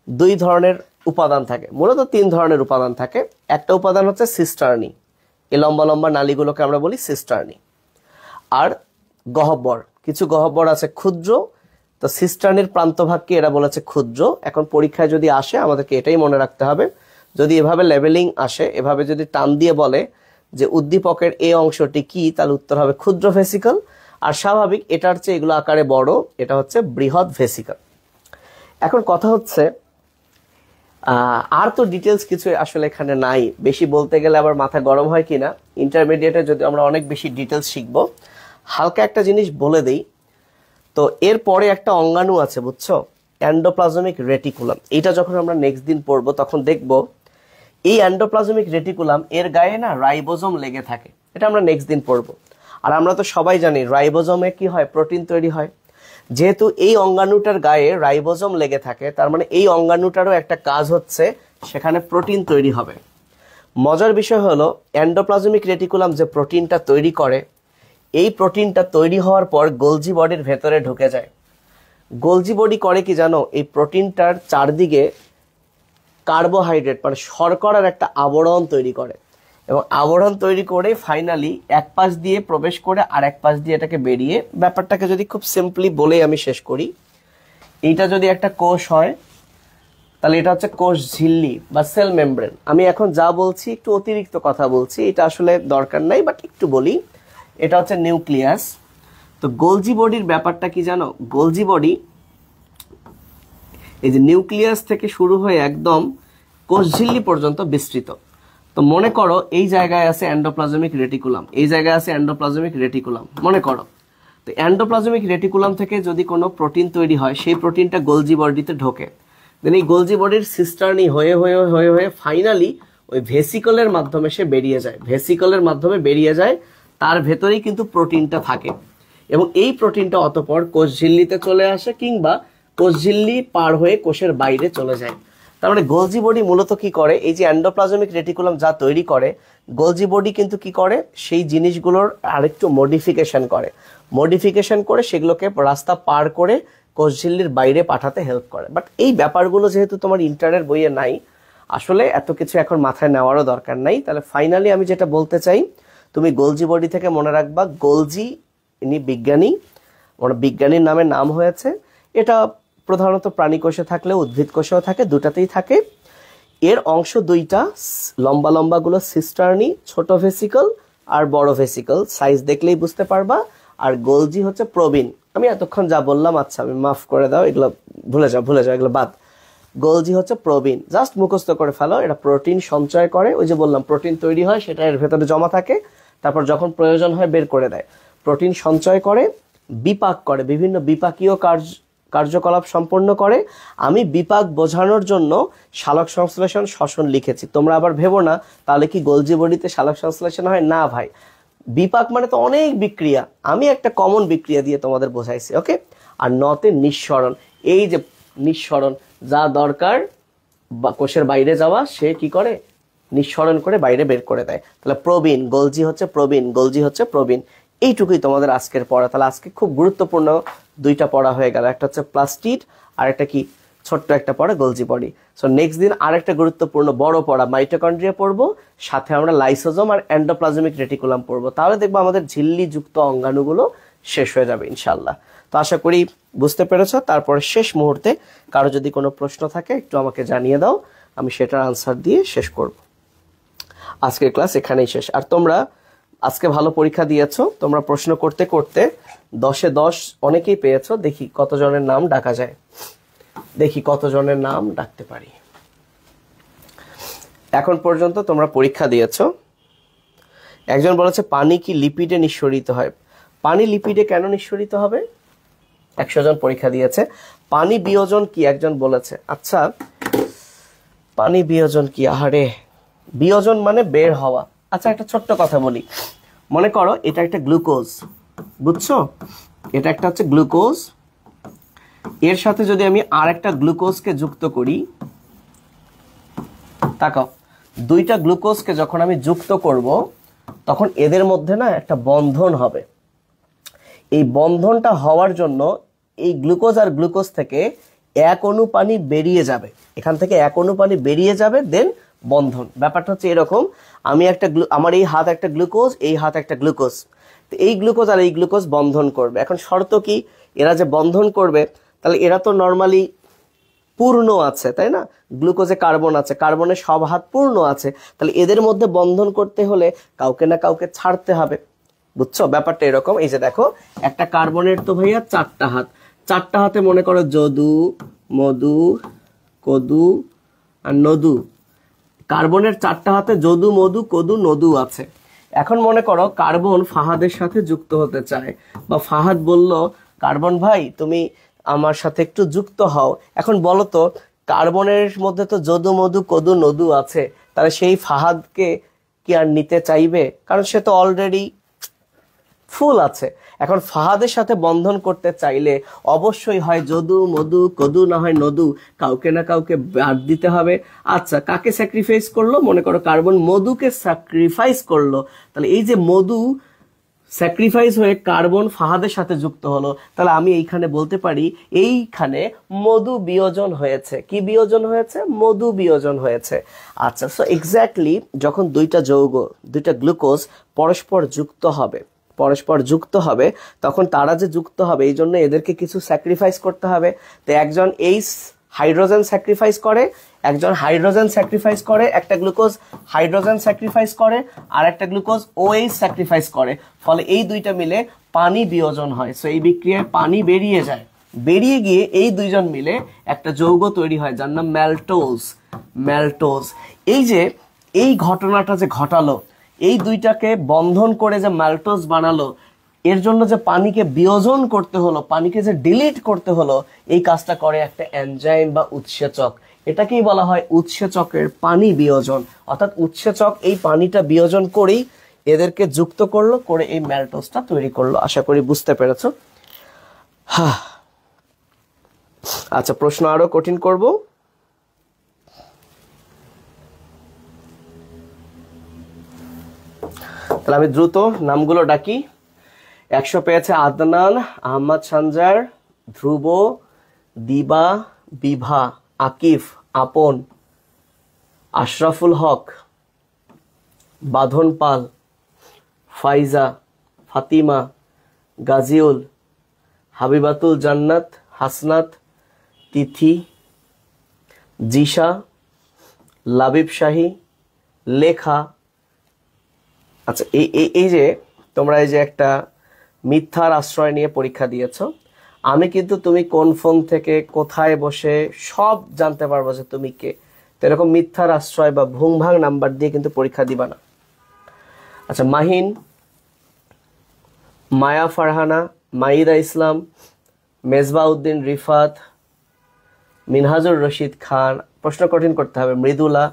2 ধরনের উপাদান থাকে, মূলত 3 ধরনের উপাদান থাকে। একটা উপাদান হচ্ছে সিস্টার্নি, এই লম্বা লম্বা নালীগুলোকে আমরা বলি সিস্টার্নি। আর গহ্বর, কিছু গহ্বর আছে ক্ষুদ্র, তো সিস্টার্নির প্রান্তভাগকে এরা বলেছে ক্ষুদ্র। এখন পরীক্ষায় যদি আসে আমাদেরকে এটাই মনে রাখতে হবে, যদি এভাবে লেভেলিং আসে, এভাবে যদি টান দিয়ে বলে যে উদ্দীপকের এই অংশটি কি, তাহলে উত্তর হবে ক্ষুদ্র ভেসিকল। আর স্বাভাবিক এটার চেয়ে এগুলো আকারে বড়, এটা হচ্ছে বৃহৎ ভেসিকল। এখন কথা হচ্ছে আর তো ডিটেলস কিছু আসলে এখানে নাই, বেশি বলতে গেলে আবার মাথা গরম হয় কিনা। ইন্টারমিডিয়েটে যদি আমরা অনেক বেশি ডিটেলস শিখবো, হালকা একটা জিনিস বলে দেই। তো এরপরে একটা অঙ্গাণু আছে, বুঝছো, এন্ডোপ্লাজমিক রেটিকুলাম। এটা যখন আমরা নেক্সট দিন পড়বো তখন দেখবো এই এন্ডোপ্লাজমিক রেটিকুলাম এর গায়ে না রাইবোজোম লেগে থাকে। এটা আমরা নেক্সট দিন পড়বো। আর আমরা তো সবাই জানি রাইবোজোমে কি হয়, প্রোটিন তৈরি হয়। যেহেতু এই অঙ্গাণুটার গায়ে রাইবোজোম লেগে থাকে, তার মানে এই অঙ্গাণুটারও একটা কাজ হচ্ছে সেখানে প্রোটিন তৈরি হবে। মজার বিষয় হলো এন্ডোপ্লাজমিক রেটিকুলাম যে প্রোটিনটা তৈরি করে, এই প্রোটিনটা তৈরি হওয়ার পর গোলজি বডির ভেতরে ঢুকে যায়। গোলজি বডি করে কি জানো, এই প্রোটিনটার চারদিকে কার্বোহাইড্রেট মানে শর্করার একটা আবরণ তৈরি করে, এবং আবরণ তৈরি করে ফাইনালি এক পাশ দিয়ে প্রবেশ করে আর এক পাশ দিয়ে এটাকে বেরিয়ে। ব্যাপারটাকে যদি খুব সিম্পলি বলে আমি শেষ করি, এইটা যদি একটা কোষ হয় তাহলে এটা হচ্ছে কোষ ঝিল্লি বা সেল মেমব্রেন। আমি এখন যা বলছি একটু অতিরিক্ত কথা বলছি, এটা আসলে দরকার নাই, বাট একটু বলি। এটা হচ্ছে নিউক্লিয়াস। তো গোলজি বডির ব্যাপারটা কি জানো, গোলজি বডি এই যে নিউক্লিয়াস থেকে শুরু হয়ে একদম কোষঝিল্লি পর্যন্ত বিস্তৃত। তো মনে করো এই জায়গায় আছে এন্ডোপ্লাজমিক রেটিকুলাম, এই জায়গায় আছে এন্ডোপ্লাজমিক রেটিকুলাম, মনে করো। তো এন্ডোপ্লাজমিক রেটিকুলাম থেকে যদি কোনো প্রোটিন তৈরি হয়, সেই প্রোটিনটা গোলজি বডিতে ঢোকে, দেন এই গোলজি বডির সিস্টার্নি হয়ে হয়ে হয়ে হয়ে ফাইনালি ওই ভেসিকলের মাধ্যমে সে বেরিয়ে যায়। ভেসিকলের মাধ্যমে বেরিয়ে যায়, তার ভেতরেই কিন্তু প্রোটিনটা থাকে, এবং এই প্রোটিনটা অতঃপর কোষঝিল্লিতে চলে আসে, কিংবা কোষঝিল্লি পার হয়ে কোষের বাইরে চলে যায়। তার মানে গোলজি বডি মূলত কি করে, এই যে এন্ডোপ্লাজমিক রেটিকুলাম যা তৈরি করে, গোলজি বডি কিন্তু কি করে, সেই জিনিসগুলোর আরেকটু মডিফিকেশন করে, মডিফিকেশন করে সেগুলোকে রাস্তা পার করে কোষঝিল্লির বাইরে পাঠাতে হেল্প করে। বাট এই ব্যাপারগুলো যেহেতু তোমার ইন্টারের বইয়ে নাই, আসলে এত কিছু এখন মাথায় নেওয়ারও দরকার নাই। তাহলে ফাইনালি আমি যেটা বলতে চাই, তুমি গোলজি বডি থেকে মনে রাখবা, গোলজি ইনি বিজ্ঞানী, ওনার বিজ্ঞানীর নামে নাম হয়েছে। এটা প্রধানত প্রাণী কোষে থাকলেও উদ্ভিদ কোষেও থাকে, দুটাতেই থাকে। এর অংশ দুইটা, লম্বা লম্বাগুলো সিস্টার্নি, ছোট ভেসিকল আর বড় ভেসিকল, সাইজ দেখলেই বুঝতে পারবা। আর গোলজি হচ্ছে প্রবীণ। আমি এতক্ষণ যা বললাম, আচ্ছা আমি মাফ করে দাও, এগুলো ভুলে যাও, এগুলো বাদ। গোলজি হচ্ছে প্রবীণ, জাস্ট মুখস্থ করে ফেলো। এটা প্রোটিন সঞ্চয় করে, ওই যে বললাম প্রোটিন তৈরি হয়, সেটা এর ভেতরে জমা থাকে, তারপর যখন প্রয়োজন হয় বের করে দেয়। প্রোটিন সঞ্চয় করে, বিপাক করে, বিভিন্ন বিপাকীয় কার্যকলাপ সম্পন্ন করে। আমি বিপাক বোঝানোর জন্য সালোক সংশ্লেষণ শ্বসন লিখেছি, তোমরা আবার ভেবো না তাহলে কি গোলজি বডিতে সালোক সংশ্লেষণ হয়, না ভাই। বিপাক মানে তো অনেক বিক্রিয়া, আমি একটা কমন বিক্রিয়া দিয়ে তোমাদের বোঝাইছি, ওকে। আর নতে নিঃসরণ, এই যে নিঃসরণ, যা দরকার কোষের বাইরে যাওয়া, সে কি করে, নিঃসরণ করে বাইরে বের করে দেয়। তাহলে প্রবীণ, গোলজি হচ্ছে প্রবীণ, গোলজি হচ্ছে প্রবীণ। এইটুকুই তোমাদের আজকের পড়া। তাহলে আজকে খুব গুরুত্বপূর্ণ দুইটা পড়া হয়ে গেল, একটা হচ্ছে প্লাস্টিড আর একটা কি ছোট্ট একটা পড়া গোলজি বডি। সো নেক্সট দিন আর একটা গুরুত্বপূর্ণ বড় পড়া মাইটোকন্ড্রিয়া পড়বো, সাথে আমরা লাইসোজোম আর এন্ডোপ্লাজমিক রেটিকুলাম পড়বো। তাহলে দেখবো আমাদের ঝিল্লি যুক্ত অঙ্গাণুগুলো শেষ হয়ে যাবে ইনশাল্লাহ। তো আশা করি বুঝতে পেরেছো। তারপরে শেষ মুহূর্তে কারো যদি কোনো প্রশ্ন থাকে একটু আমাকে জানিয়ে দাও, আমি সেটার আনসার দিয়ে শেষ করব। আজকের ক্লাস এখানেই শেষ। আর তোমরা আজকে ভালো পরীক্ষা দিয়েছো, তোমরা প্রশ্ন করতে করতে 10-এ 10 অনেকেই পেয়েছো। দেখি কতজনের নাম ডাকা যায়, দেখি কতজনের নাম ডাকতে পারি। এখন পর্যন্ত তোমরা পরীক্ষা দিয়েছো। একজন বলেছে পানি কি লিপিডে নিঃসরিত হয়? পানি লিপিডে কেন নিঃসরিত হবে? 100 জন পরীক্ষা দিয়েছে। পানি বিয়োজন কি একজন বলেছে। আচ্ছা, পানি বিয়োজন কি? আহারে, বিয়োজন মানে বের হওয়া, আচ্ছা একটা ছোট্ট কথা বলি, মনে করো এটা একটা গ্লুকোজ, বুঝছো, এটা একটা হচ্ছে গ্লুকোজ, এর সাথে যদি আমি আর একটা গ্লুকোজকে যুক্ত করি, তাকাও, দুইটা গ্লুকোজকে যখন আমি যুক্ত করব তখন এদের মধ্যে না একটা বন্ধন হবে। এই বন্ধনটা হওয়ার জন্য এই গ্লুকোজ আর গ্লুকোজ থেকে এক অণু পানি বেরিয়ে যাবে, এখান থেকে এক অণু পানি বেরিয়ে যাবে, দেন বন্ধন। ব্যাপারটা হচ্ছে এরকম, আমি একটা আমার এই হাত একটা গ্লুকোজ, এই হাত একটা গ্লুকোজ, তো এই গ্লুকোজ আর এই গ্লুকোজ বন্ধন করবে। এখন শর্ত কি, এরা যে বন্ধন করবে তাহলে এরা তো নর্মালি পূর্ণ আছে, তাই না, গ্লুকোজে কার্বন আছে, কার্বনের সব হাত পূর্ণ আছে, তাহলে এদের মধ্যে বন্ধন করতে হলে কাউকে না কাউকে ছাড়তে হবে, বুঝছো ব্যাপারটা এরকম। এই যে দেখো, একটা কার্বনের তো ভাইয়া চারটা হাত, চারটা হাতে মনে করো যদু, মধু, কদু আর নদু, কার্বনের চারটা হাতে যদু, মধু, কদু, নদু আছে। এখন মনে করো কার্বন ফাহাদের সাথে যুক্ত হতে চায়, বা ফাহাদ বলল কার্বন ভাই তুমি আমার সাথে একটু যুক্ত হও। এখন বলো তো, কার্বনের মধ্যে তো যদু, মধু, কদু, নদু আছে, তাহলে সেই ফাহাদকে কি আর নিতে চাইবে? কারণ সে তো অলরেডি ফুল আছে। এখন ফাহাদের সাথে বন্ধন করতে চাইলে অবশ্যই হয় যদু, মধু, কদু, না হয় নদু, কাউকে না কাউকে বাদ দিতে হবে। আচ্ছা, কাকে স্যাক্রিফাইস করলো? মনে করো কার্বন মধুকে স্যাক্রিফাইস করলো, তাহলে এই যে মধু স্যাক্রিফাইস হয়ে কার্বন ফাহাদের সাথে যুক্ত হলো, তাহলে আমি এইখানে বলতে পারি এইখানে মধু বিয়োজন হয়েছে। কি বিয়োজন হয়েছে? মধু বিয়োজন হয়েছে। আচ্ছা, সো এক্স্যাক্টলি যখন দুইটা যৌগ, দুইটা গ্লুকোজ পরস্পর যুক্ত হবে তখন তারা যে যুক্ত হবে এই জন্য এদেরকে কিছু স্যাক্রিফাইস করতে হবে। তো একজন এইচ হাইড্রোজেন স্যাক্রিফাইস করে, একজন হাইড্রোজেন স্যাক্রিফাইস করে, একটা গ্লুকোজ হাইড্রোজেন স্যাক্রিফাইস করে, আর একটা গ্লুকোজ ওএইচ স্যাক্রিফাইস করে, ফলে এই দুইটা মিলে পানি বিয়োজন হয়। সো এই বিক্রিয়ায় পানি বেরিয়ে যায়, বেরিয়ে গিয়ে এই দুইজন মিলে একটা যৌগ তৈরি হয় যার নাম ম্যালটোজ। এই যে এই ঘটনাটা যে ঘটালো, এই দুইটাকে বন্ধন করে যে ম্যালটোজ বানালো, এর জন্য যে পানিকে বিয়োজন করতে হলো, পানিকে যে ডিলিট করতে হলো, এই কাজটা করে একটা এনজাইম বা উৎসেচক। এটাকেই বলা হয় উৎসেচকের পানি বিয়োজন। অর্থাৎ উৎসেচক এই পানিটা বিয়োজন করেই এদেরকে যুক্ত করলো, করে এই ম্যালটোজটা তৈরি করলো। আশা করি বুঝতে পেরেছো। আচ্ছা, প্রশ্ন আরো কঠিন করব। তাহলে আমি দ্রুত নামগুলো ডাকি। 100 পেয়েছে আদনান, আহমদ সঞ্জার, ধ্রুব, দিবা, বিভা, আকিফ, আপন, আশরাফুল হক, বাঁধন পাল, ফাইজা, ফাতিমা, গাজিউল, হাবিবাতুল জান্নাত, হাসনাত, তিথি, জিশা, লাবিব শাহী, লেখা। আচ্ছা, এই যে তোমরা এই যে একটা মিথ্যার আশ্রয় নিয়ে পরীক্ষা দিয়েছো, আমি কিন্তু তুমি কোন ফোন থেকে কোথায় বসে সব জানতে পারবো যে তুমি কে। তো এরকম মিথ্যার আশ্রয় বা ভুংভাং নাম্বার দিয়ে কিন্তু পরীক্ষা দিবা না। আচ্ছা, মাহিন, মায়া ফারহানা, মাইদা ইসলাম, মেজবাউদ্দিন রিফাত, মিনহাজুর রশিদ খান, প্রশ্ন কঠিন করতে হবে, মৃদুলা,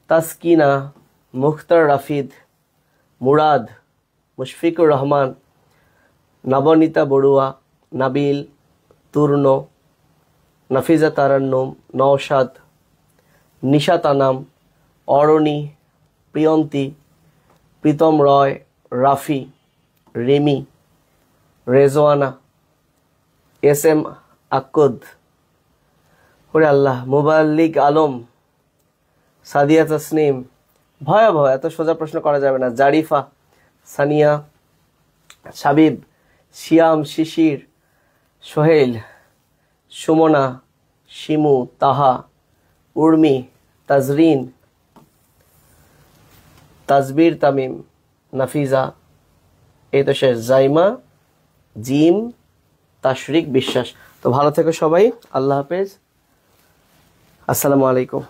তাসকিনা, মুখতার রাফিদ, মুরাদ, মুশফিকুর রহমান, নবনীতা বড়ুয়া, নাবিল, তুর্ন, নাফিজা তারান্নুম, নওশাদ, নিশা তানাম, অরণি, প্রিয়ন্তী, প্রীতম রয়, রাফি, রিমি, রেজওয়ানা, এস এম আকুদ, ওরে আল্লাহ, মুবাল্লিক আলম, সাদিয়া তাসনিম, ভয়াবহ, এত সোজা প্রশ্ন করা যাবে না, জারিফা, সানিয়া, সাবিব, শিয়াম, শিশির, সোহেল, সুমনা, শিমু, তাহা, উর্মি, তাজরিন, তাজবির, তামিম, নাফিজা, এই তো শেষ, জাইমা, জিম, তাশরিক বিশ্বাস। তো ভালো থেকো সবাই, আল্লাহ হাফেজ, আসসালামু আলাইকুম।